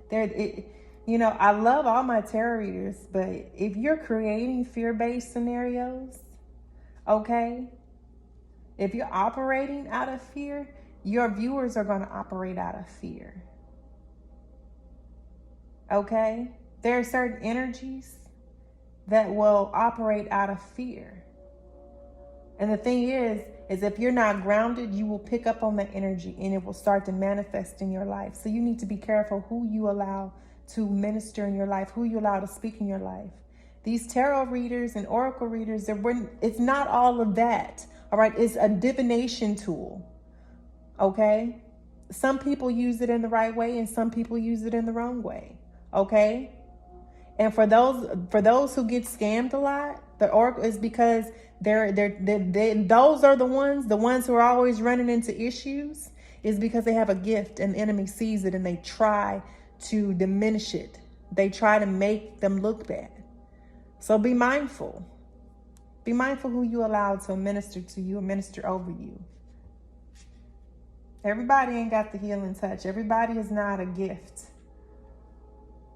You know, I love all my tarot readers, but if you're creating fear-based scenarios, okay, if you're operating out of fear, your viewers are going to operate out of fear. Okay? There are certain energies that will operate out of fear. And the thing is if you're not grounded, you will pick up on that energy and it will start to manifest in your life. So you need to be careful who you allow to minister in your life, who you allow to speak in your life. These tarot readers and oracle readers, it's not all of that. All right, it's a divination tool. Okay? Some people use it in the right way and some people use it in the wrong way. Okay? And for those who get scammed a lot, the oracle is because those are the ones who are always running into issues, is because they have a gift and the enemy sees it and they try to diminish it. They try to make them look bad. So be mindful. Be mindful who you allow to minister to you and minister over you. Everybody ain't got the healing touch. Everybody is not a gift.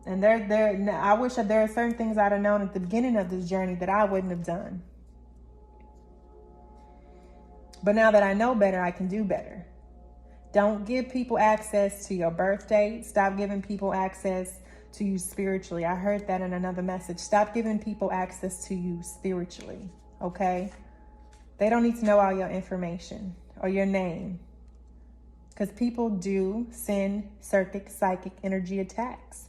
And I wish that there are certain things I'd have known at the beginning of this journey that I wouldn't have done. But now that I know better, I can do better. Don't give people access to your birth date. Stop giving people access to you spiritually. I heard that in another message. Stop giving people access to you spiritually, okay? They don't need to know all your information or your name, because people do send psychic energy attacks.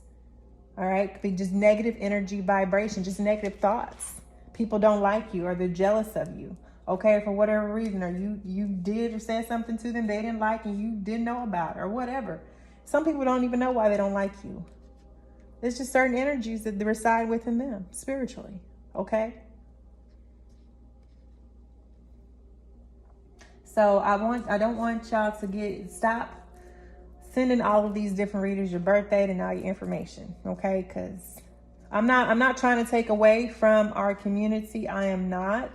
All right, it could be just negative energy vibration, just negative thoughts. People don't like you or they're jealous of you. Okay, for whatever reason, or you did or said something to them they didn't like and you didn't know about, or whatever. Some people don't even know why they don't like you. There's just certain energies that reside within them spiritually. Okay. So I don't want y'all to stop sending all of these different readers your birth date and all your information, okay? Because I'm not trying to take away from our community. I am not.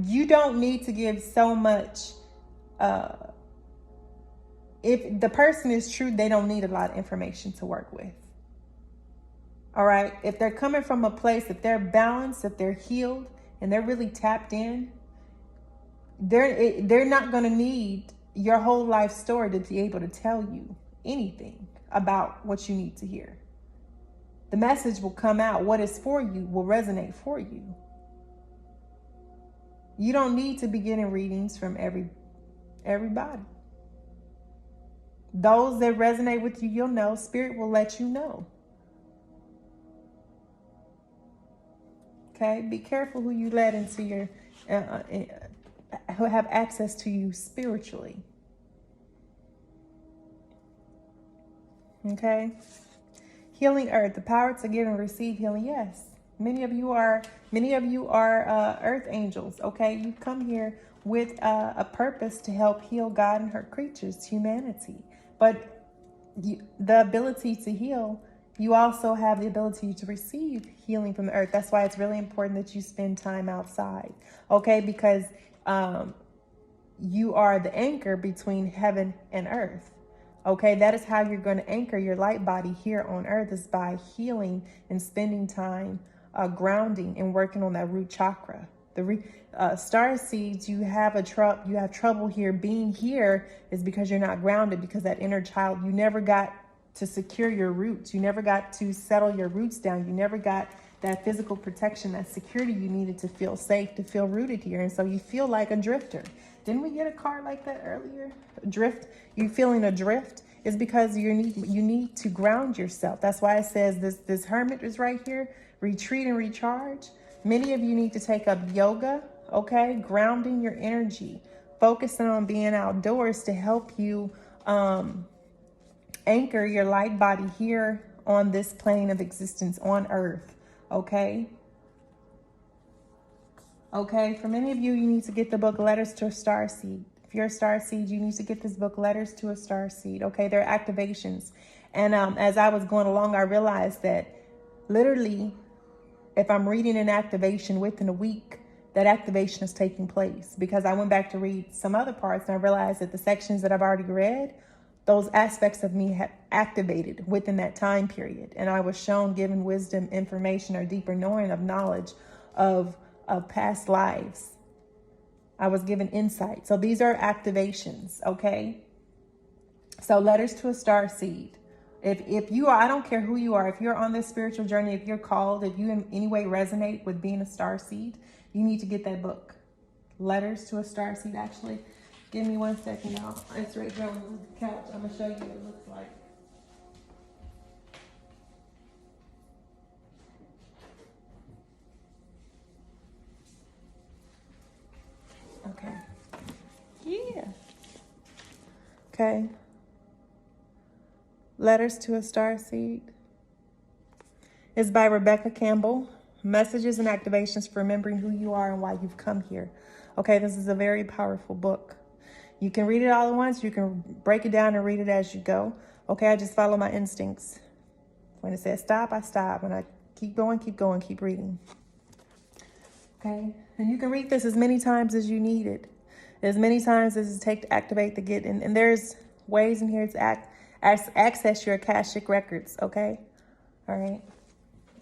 You don't need to give so much. If the person is true, they don't need a lot of information to work with. All right. If they're coming from a place, if they're balanced, if they're healed, and they're really tapped in, they're not going to need your whole life story to be able to tell you anything about what you need to hear. The message will come out. What is for you will resonate for you. You don't need to be getting readings from everybody. Those that resonate with you, you'll know. Spirit will let you know. Okay? Be careful who you let into your who have access to you spiritually. Okay? Healing earth, the power to give and receive healing. Yes. Many of you are earth angels. Okay? You come here with a purpose to help heal God and her creatures, humanity. But the ability to heal, you also have the ability to receive healing from the earth. That's why it's really important that you spend time outside. Okay? Because you are the anchor between heaven and earth. Okay, that is how you're going to anchor your light body here on earth, is by healing and spending time grounding and working on that root chakra. The star seeds, you have trouble here. Being here is because you're not grounded, because that inner child, you never got to secure your roots. You never got to settle your roots down. You never got that physical protection, that security you needed to feel safe, to feel rooted here. And so you feel like a drifter. Didn't we get a card like that earlier? Drift. You feeling adrift is because you need to ground yourself. That's why it says this hermit is right here retreat and recharge. Many of you need to take up yoga, okay? Grounding your energy, focusing on being outdoors to help you anchor your light body here on this plane of existence on earth, okay? Okay, for many of you, you need to get the book Letters to a Starseed. If you're a starseed, you need to get this book, Letters to a Starseed. Okay, they're activations. And as I was going along, I realized that literally, if I'm reading an activation within a week, that activation is taking place. Because I went back to read some other parts and I realized that the sections that I've already read, those aspects of me have activated within that time period. And I was shown, given wisdom, information, or deeper knowing of knowledge of past lives. I was given insight. So these are activations, okay? So Letters to a Starseed. If you are, I don't care who you are, if you're on this spiritual journey, if you're called, if you in any way resonate with being a starseed, you need to get that book. Letters to a Starseed. Actually, give me 1 second, y'all. It's right here on the couch. I'm going to show you what it looks like. Okay. Yeah. Okay. Letters to a Starseed. It's by Rebecca Campbell. Messages and activations for remembering who you are and why you've come here. Okay, this is a very powerful book. You can read it all at once. You can break it down and read it as you go. Okay, I just follow my instincts. When it says stop, I stop. When I keep going, keep reading. Okay, and you can read this as many times as you need it. As many times as it takes to activate the get. And there's ways in here to access your Akashic records, okay? All right,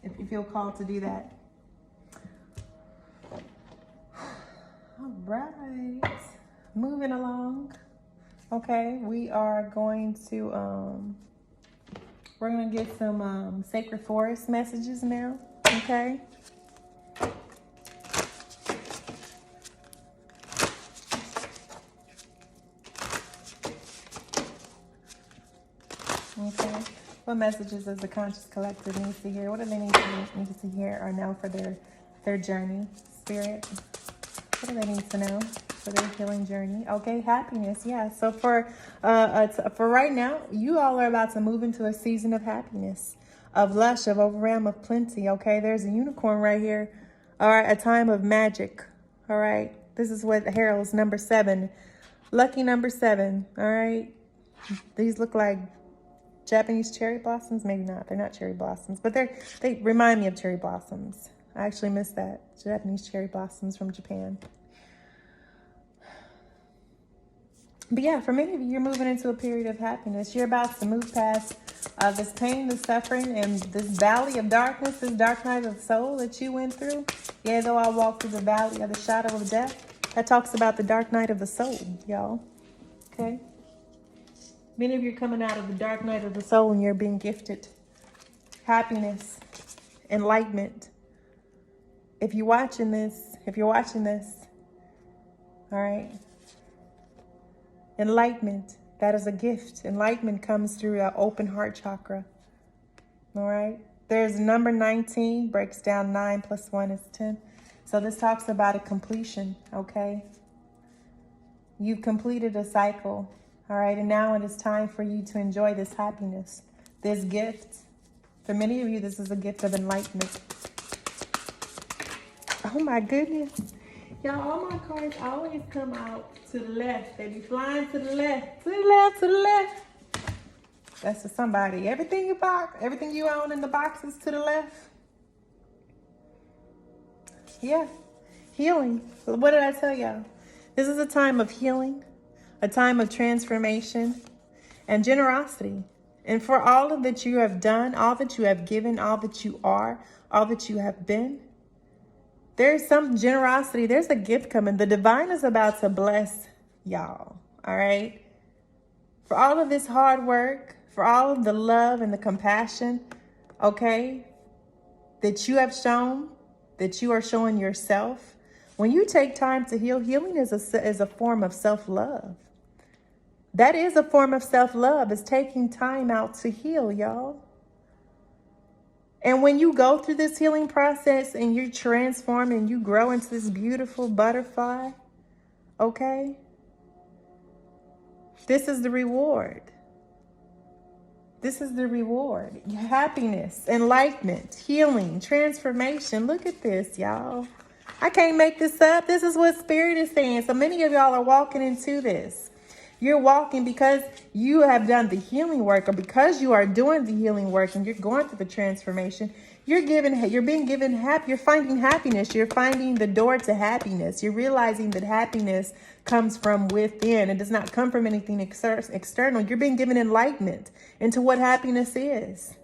if you feel called to do that. All right, moving along. Okay, we are going to, we're going to get some Sacred Forest messages now, okay? Okay, what messages does the conscious collective need to hear? What do they need to hear or know for their journey? Spirit, what do they need to know for their healing journey? Okay, happiness, yeah. So for right now, you all are about to move into a season of happiness, of lush, of overwhelm, of plenty. Okay, there's a unicorn right here. All right, a time of magic. All right, this is what heralds number 7, lucky number 7. All right, these look like Japanese cherry blossoms. Maybe not, they're not cherry blossoms, but they remind me of cherry blossoms. I actually missed that. Japanese cherry blossoms from Japan. But yeah, for many of you, you're moving into a period of happiness. You're about to move past this pain, this suffering, and this valley of darkness, this dark night of the soul that you went through. Yeah, though I walk through the valley of the shadow of death, that talks about the dark night of the soul, y'all. Okay? Many of you are coming out of the dark night of the soul and you're being gifted happiness, enlightenment. If you're watching this, all right, enlightenment, that is a gift. Enlightenment comes through an open heart chakra, all right? There's number 19, breaks down 9 plus 1 is 10. So this talks about a completion, okay? You've completed a cycle, all right? And now it is time for you to enjoy this happiness, this gift. For many of you, this is a gift of enlightenment. Oh my goodness. Y'all, all my cards always come out to the left. They be flying to the left, to the left, to the left. That's for somebody. Everything you own in the box is to the left. Yeah, healing. What did I tell y'all? This is a time of healing, a time of transformation and generosity. And for all of that you have done, all that you have given, all that you are, all that you have been, there's some generosity. There's a gift coming. The divine is about to bless y'all. All right. For all of this hard work, for all of the love and the compassion, okay, that you have shown, that you are showing yourself. When you take time to heal, healing is a form of self-love. That is a form of self-love. It's taking time out to heal, y'all. And when you go through this healing process and you transform and you grow into this beautiful butterfly, okay? This is the reward. This is the reward. Happiness, enlightenment, healing, transformation. Look at this, y'all. I can't make this up. This is what Spirit is saying. So many of y'all are walking into this. You're walking because you have done the healing work, or because you are doing the healing work and you're going through the transformation. You're being given you're finding happiness. You're finding the door to happiness. You're realizing that happiness comes from within. It does not come from anything external. You're being given enlightenment into what happiness is.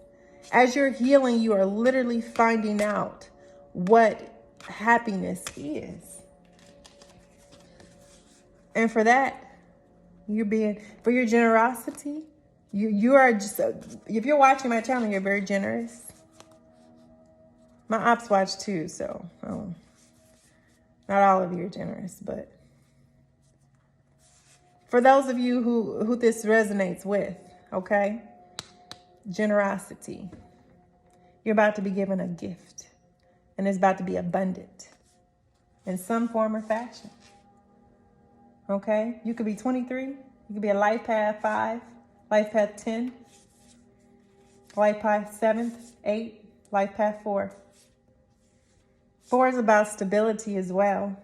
As you're healing, you are literally finding out what happiness is. And for that, for your generosity, you are just, if you're watching my channel, you're very generous. My ops watch too, so not all of you are generous, but for those of you who this resonates with, okay, generosity, you're about to be given a gift, and it's about to be abundant in some form or fashion. Okay, you could be 23, you could be a life path 5, life path 10, life path 7, 8, life path 4. 4 is about stability as well.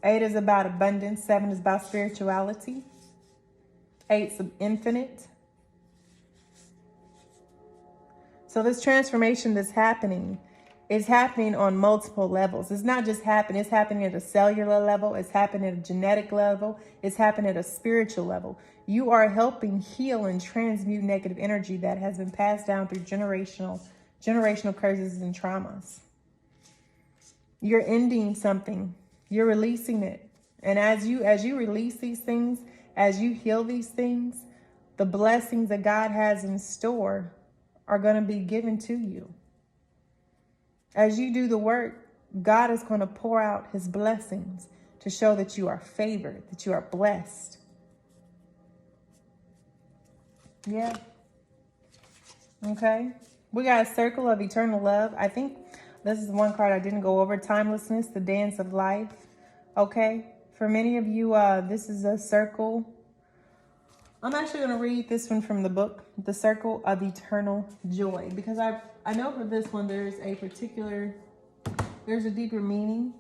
8 is about abundance. 7 is about spirituality. 8 is infinite. So this transformation that's happening is happening on multiple levels. It's not just happening. It's happening at a cellular level. It's happening at a genetic level. It's happening at a spiritual level. You are helping heal and transmute negative energy that has been passed down through generational curses and traumas. You're ending something. You're releasing it. And as you release these things, as you heal these things, the blessings that God has in store are going to be given to you. As you do the work, God is going to pour out his blessings to show that you are favored, that you are blessed. Yeah. Okay. We got a circle of eternal love. I think this is one card I didn't go over. Timelessness, the dance of life. Okay. For many of you, this is a circle. I'm actually going to read this one from the book, The Circle of Eternal Joy, because I know for this one there's a deeper meaning.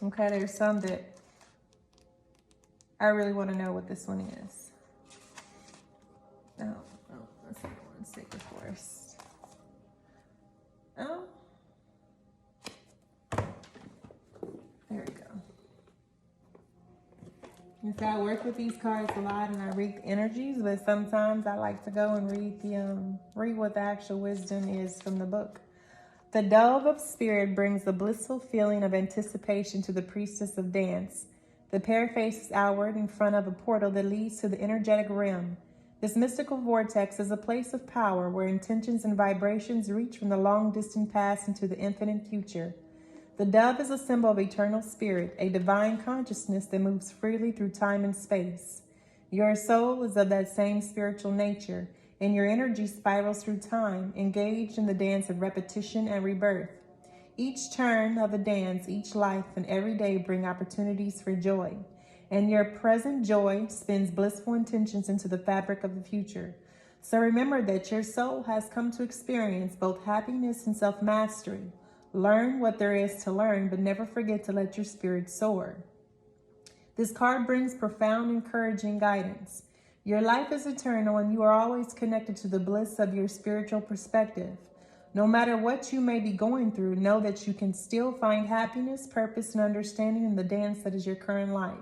Okay, there's some that I really want to know what this one is. Oh, let's take one sacred forest. Oh, there we go. And so I work with these cards a lot and I read the energies, but sometimes I like to go and read what the actual wisdom is from the book. The dove of spirit brings the blissful feeling of anticipation to the priestess of dance. The pair faces outward in front of a portal that leads to the energetic realm. This mystical vortex is a place of power where intentions and vibrations reach from the long distant past into the infinite future. The dove is a symbol of eternal spirit, a divine consciousness that moves freely through time and space. Your soul is of that same spiritual nature, and your energy spirals through time, engaged in the dance of repetition and rebirth. Each turn of the dance, each life, and every day bring opportunities for joy, and your present joy spins blissful intentions into the fabric of the future. So remember that your soul has come to experience both happiness and self-mastery. Learn what there is to learn, but never forget to let your spirit soar. This card brings profound, encouraging guidance. Your life is eternal, and you are always connected to the bliss of your spiritual perspective. No matter what you may be going through, know that you can still find happiness, purpose, and understanding in the dance that is your current life.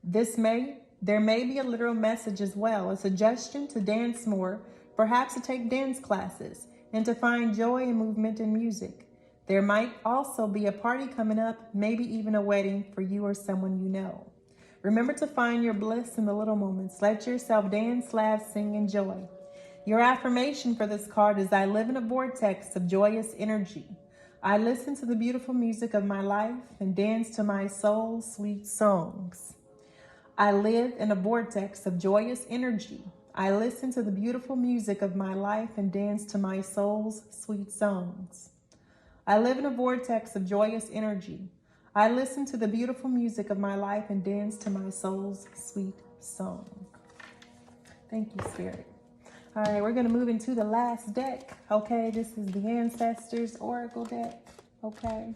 There may be a literal message as well, a suggestion to dance more, perhaps to take dance classes, and to find joy and movement in music. There might also be a party coming up, maybe even a wedding for you or someone you know. Remember to find your bliss in the little moments. Let yourself dance, laugh, sing, and enjoy. Your affirmation for this card is, I live in a vortex of joyous energy. I listen to the beautiful music of my life and dance to my soul's sweet songs. I live in a vortex of joyous energy. I listen to the beautiful music of my life and dance to my soul's sweet songs. I live in a vortex of joyous energy. I listen to the beautiful music of my life and dance to my soul's sweet song. Thank you, Spirit. All right, we're going to move into the last deck. Okay, this is the Ancestors Oracle deck. Okay.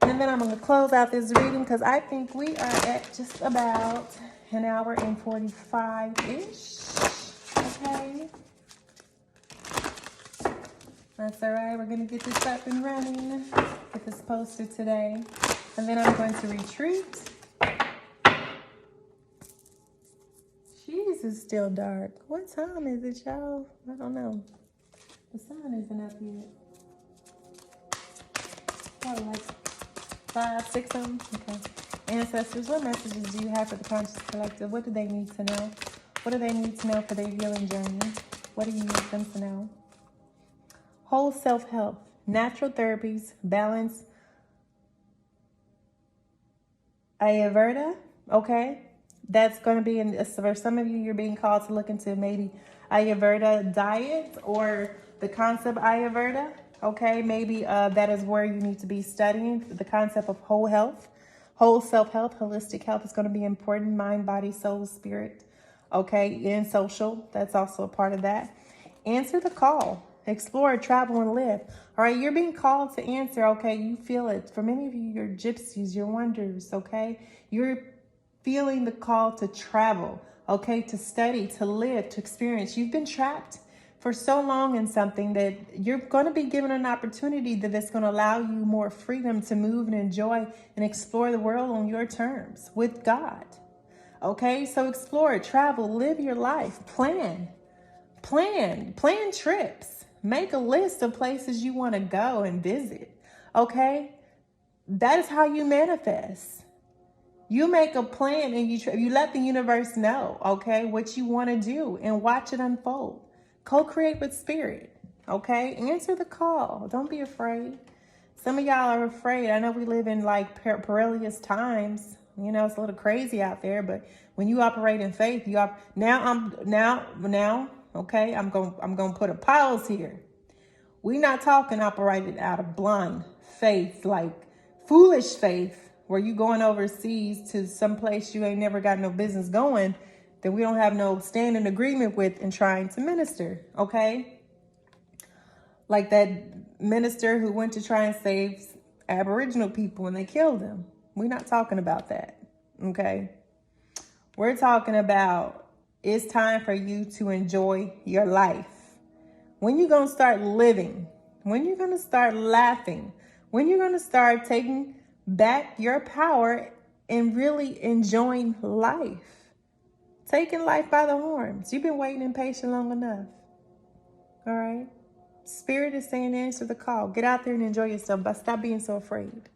And then I'm going to close out this reading because I think we are at just about an hour and 45-ish. Okay. That's all right. We're going to get this up and running. Get this posted today. And then I'm going to retreat. Jeez, it's still dark. What time is it, y'all? I don't know. The sun isn't up yet. Probably like 5, 6 of them. Okay. Ancestors, what messages do you have for the conscious collective? What do they need to know? What do they need to know for their healing journey? What do you need them to know? Whole self-help, natural therapies, balance, Ayurveda, okay? That's going to be, for some of you, you're being called to look into maybe Ayurveda diet or the concept Ayurveda, okay? Maybe that is where you need to be studying the concept of whole health. Whole self-health, holistic health is going to be important. Mind, body, soul, spirit, okay? And social, that's also a part of that. Answer the call. Explore, travel, and live. All right, you're being called to answer, okay? You feel it. For many of you, you're gypsies, you're wanderers, okay? You're feeling the call to travel, okay? To study, to live, to experience. You've been trapped for so long in something that you're going to be given an opportunity that's going to allow you more freedom to move and enjoy and explore the world on your terms with God, okay? So explore, travel, live your life, plan trips. Make a list of places you want to go and visit, okay? That is how you manifest. You make a plan and you let the universe know, okay, what you want to do and watch it unfold. Co-create with spirit, okay? Answer the call. Don't be afraid. Some of y'all are afraid. I know we live in like perilous times. You know, it's a little crazy out there, but when you operate in faith, okay, I'm going to put a pause here. We're not talking operated out of blind faith, like foolish faith, where you going overseas to some place you ain't never got no business going, that we don't have no standing agreement with and trying to minister, okay? Like that minister who went to try and save Aboriginal people and they killed him. We're not talking about that, okay? We're talking about it's time for you to enjoy your life. When you're going to start living, when you're going to start laughing, when you're going to start taking back your power and really enjoying life. Taking life by the horns. You've been waiting impatient long enough. All right? Spirit is saying answer the call. Get out there and enjoy yourself, but stop being so afraid.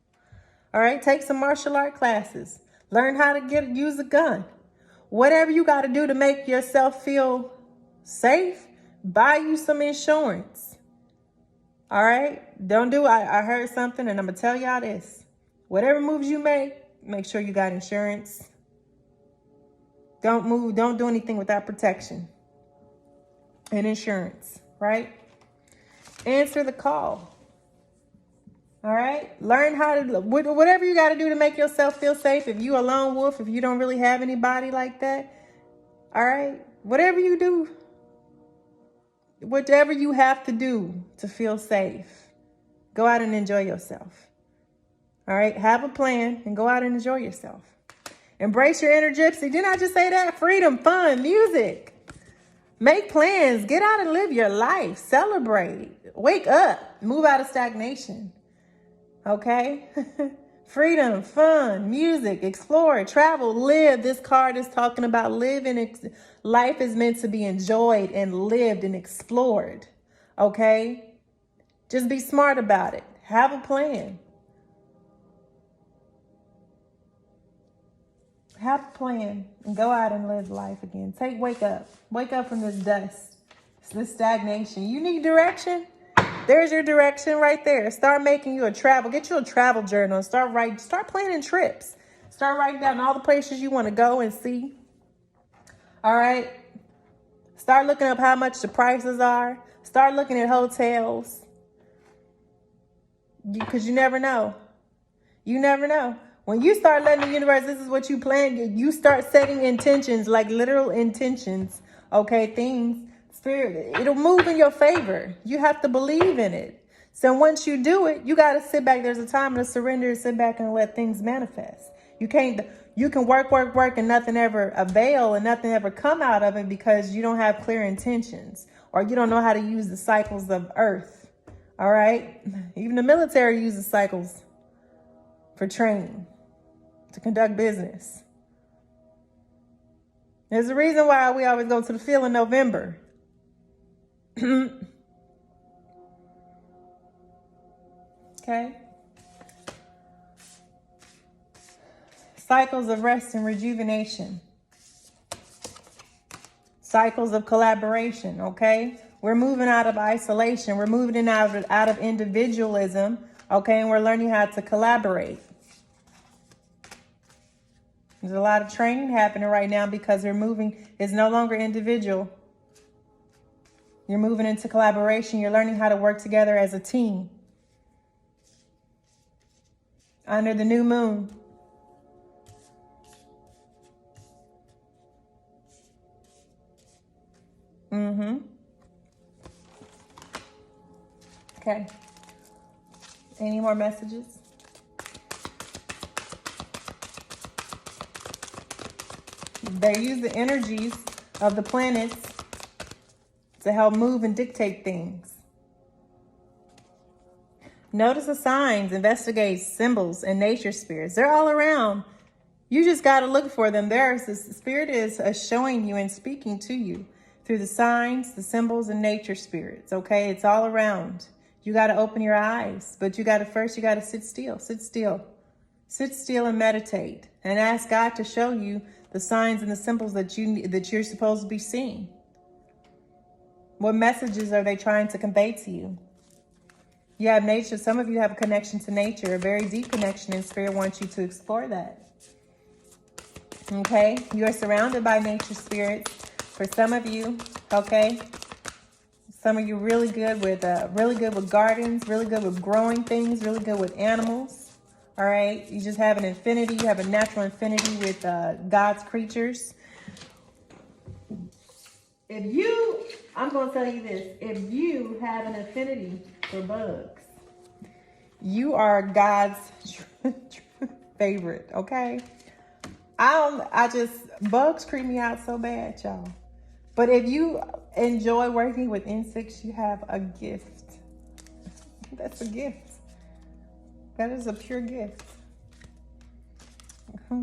All right? Take some martial art classes. Learn how to use a gun. Whatever you got to do to make yourself feel safe, buy you some insurance. All right? Don't do, I heard something and I'm going to tell y'all this. Whatever moves you make sure you got insurance. Don't move, don't do anything without protection and insurance, right? Answer the call. All right? Learn how to, whatever you got to do to make yourself feel safe. If you a lone wolf, if you don't really have anybody like that, all right? Whatever you do, whatever you have to do to feel safe, go out and enjoy yourself. All right? Have a plan and go out and enjoy yourself. Embrace your inner gypsy. Didn't I just say that? Freedom, fun, music. Make plans. Get out and live your life. Celebrate. Wake up. Move out of stagnation. Okay? Freedom, fun, music, explore, travel, live. This card is talking about living. Life is meant to be enjoyed and lived and explored. Okay? Just be smart about it. Have a plan. Have a plan and go out and live life again. Wake up. Wake up from this dust. This stagnation. You need direction? There's your direction right there. Start making you a travel. Get you a travel journal. Start planning trips. Start writing down all the places you want to go and see. All right. Start looking up how much the prices are. Start looking at hotels. Because you never know. You never know. When you start letting the universe, this is what you plan, you start setting intentions, like literal intentions, okay, things, spirit, it'll move in your favor. You have to believe in it. So once you do it, you got to sit back. There's a time to surrender, sit back and let things manifest. You can work, and nothing ever avail and nothing ever come out of it because you don't have clear intentions or you don't know how to use the cycles of earth. All right. Even the military uses cycles for training, to conduct business. There's a reason why we always go to the field in November. Okay. Cycles of rest and rejuvenation. Cycles of collaboration, okay? We're moving out of isolation. We're moving out of individualism, okay? And we're learning how to collaborate. There's a lot of training happening right now because we're moving. It's no longer individual. You're moving into collaboration. You're learning how to work together as a team. Under the new moon. Okay. Any more messages? They use the energies of the planets to help move and dictate things. Notice the signs, investigate symbols and nature spirits. They're all around. You just got to look for them. The spirit is showing you and speaking to you through the signs, the symbols, and nature spirits. Okay, it's all around. You got to open your eyes, but you got to sit still, sit still and meditate and ask God to show you the signs and the symbols that you're supposed to be seeing. What messages are they trying to convey to you? You have nature. Some of you have a connection to nature, a very deep connection, and Spirit wants you to explore that. Okay, you are surrounded by nature spirits. For some of you, okay, some of you really good with gardens, really good with growing things, really good with animals. All right, you just have an affinity. You have a natural affinity with God's creatures. I'm going to tell you this. If you have an affinity for bugs, you are God's favorite, okay? Bugs creep me out so bad, y'all. But if you enjoy working with insects, you have a gift. That's a gift. That is a pure gift.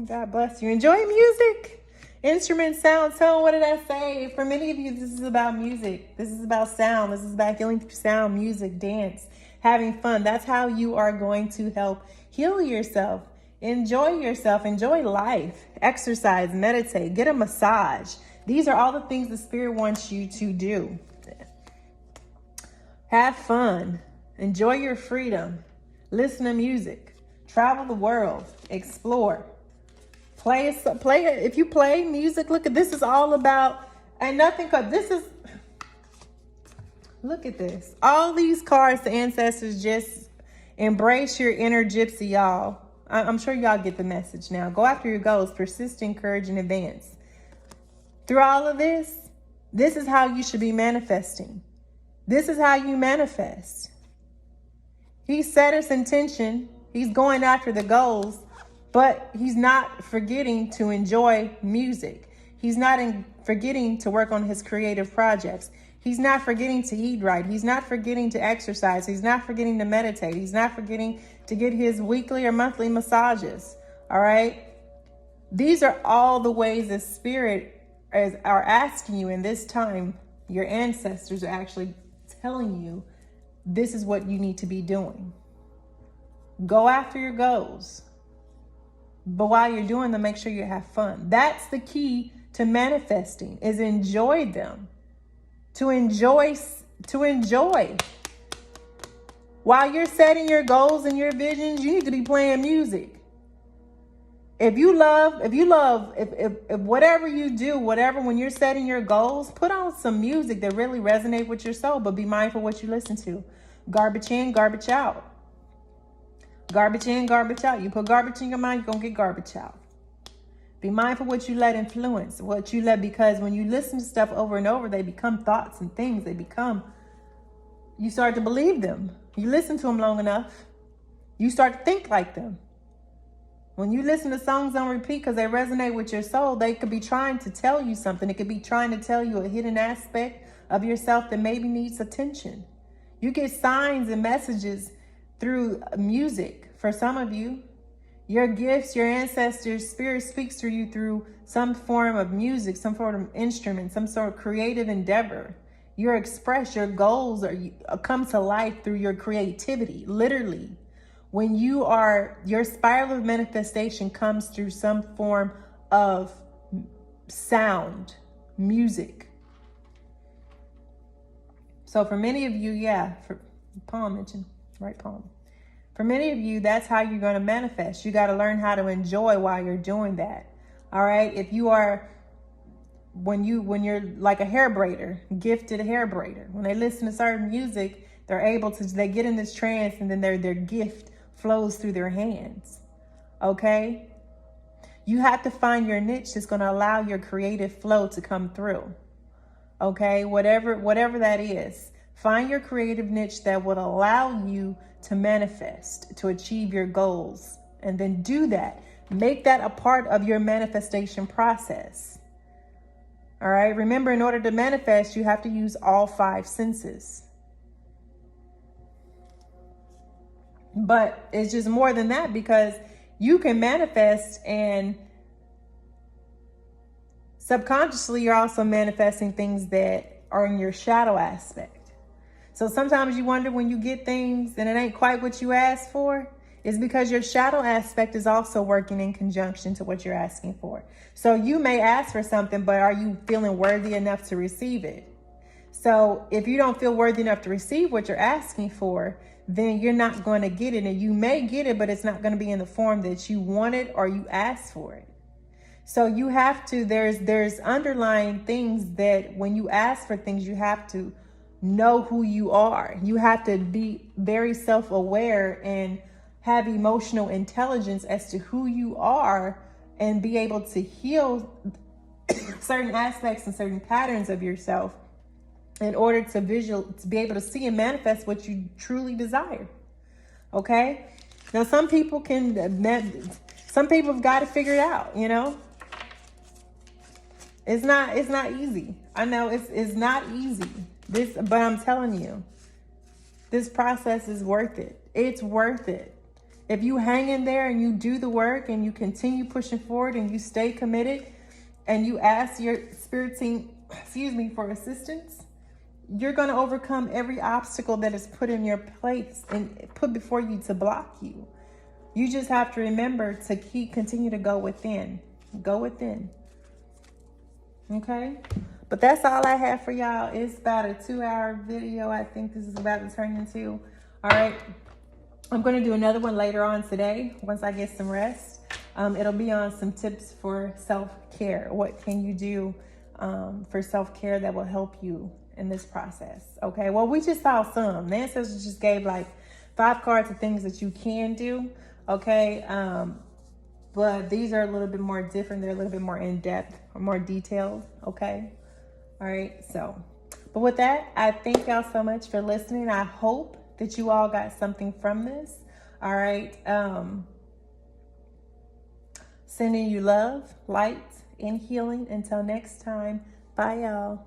God bless you. Enjoy music, instrument, sound, tone. What did I say? For many of you, this is about music. This is about sound. This is about healing through sound, music, dance, having fun. That's how you are going to help heal yourself. Enjoy yourself. Enjoy life. Exercise, meditate, get a massage. These are all the things the Spirit wants you to do. Have fun. Enjoy your freedom. Listen to music. Travel the world. Explore. Play it. If you play music, look at this. Is all about, and nothing. Look at this. All these cards, the ancestors, just embrace your inner gypsy, y'all. I'm sure y'all get the message now. Go after your goals. Persist, encourage, and advance. Through all of this is how you should be manifesting. This is how you manifest. He set his intention. He's going after the goals, but he's not forgetting to enjoy music. He's not forgetting to work on his creative projects. He's not forgetting to eat right. He's not forgetting to exercise. He's not forgetting to meditate. He's not forgetting to get his weekly or monthly massages. All right. These are all the ways the Spirit are asking you in this time. Your ancestors are actually telling you this is what you need to be doing. Go after your goals. But while you're doing them, make sure you have fun. That's the key to manifesting, is enjoy them. To enjoy. While you're setting your goals and your visions, you need to be playing music. if whatever you do, when you're setting your goals, put on some music that really resonate with your soul, but be mindful what you listen to. Garbage in, garbage out. Garbage in, garbage out. You put garbage in your mind, you're going to get garbage out. Be mindful what you let influence, because when you listen to stuff over and over, they become thoughts and things. You start to believe them. You listen to them long enough, you start to think like them. When you listen to songs on repeat because they resonate with your soul, they could be trying to tell you something. It could be trying to tell you a hidden aspect of yourself that maybe needs attention. You get signs and messages through music. For some of you, your gifts, your ancestors, spirit speaks through you through some form of music, some form of instrument, some sort of creative endeavor. Your goals come to life through your creativity, literally. When your spiral of manifestation comes through some form of sound, music. So for many of you, palm mentioned, right palm. For many of you, that's how you're going to manifest. You got to learn how to enjoy while you're doing that. All right. If you are, when you're like a hair braider, gifted hair braider, when they listen to certain music, they get in this trance, and then their gift flows through their hands. Okay. You have to find your niche that's going to allow your creative flow to come through. Okay. Whatever that is, find your creative niche that would allow you to manifest, to achieve your goals, and then do that. Make that a part of your manifestation process. All right. Remember, in order to manifest, you have to use all 5 senses. But it's just more than that, because you can manifest, and subconsciously you're also manifesting things that are in your shadow aspect. So sometimes you wonder when you get things and it ain't quite what you asked for, it's because your shadow aspect is also working in conjunction to what you're asking for. So you may ask for something, but are you feeling worthy enough to receive it? So if you don't feel worthy enough to receive what you're asking for, then you're not going to get it. And you may get it, but it's not going to be in the form that you wanted or you asked for it. So you have to, there's underlying things that when you ask for things, you have to know who you are. You have to be very self-aware and have emotional intelligence as to who you are, and be able to heal certain aspects and certain patterns of yourself in order to be able to see and manifest what you truly desire. Okay. Now, some people have got to figure it out, It's not easy. I know it's not easy. But I'm telling you, this process is worth it. It's worth it. If you hang in there and you do the work and you continue pushing forward and you stay committed and you ask your spirit team, for assistance, you're going to overcome every obstacle that is put in your place and put before you to block you. You just have to remember to continue to go within. Go within. Okay? But that's all I have for y'all. It's about a 2-hour video. I think this is about to turn into. All right. I'm going to do another one later on today once I get some rest. It'll be on some tips for self-care. What can you do for self-care that will help you in this process? Okay. Well, we just saw some. The ancestors just gave like 5 cards of things that you can do. Okay. But these are a little bit more different. They're a little bit more in-depth or more detailed. Okay. All right. So, but with that, I thank y'all so much for listening. I hope that you all got something from this. All right. Sending you love, light, and healing. Until next time. Bye, y'all.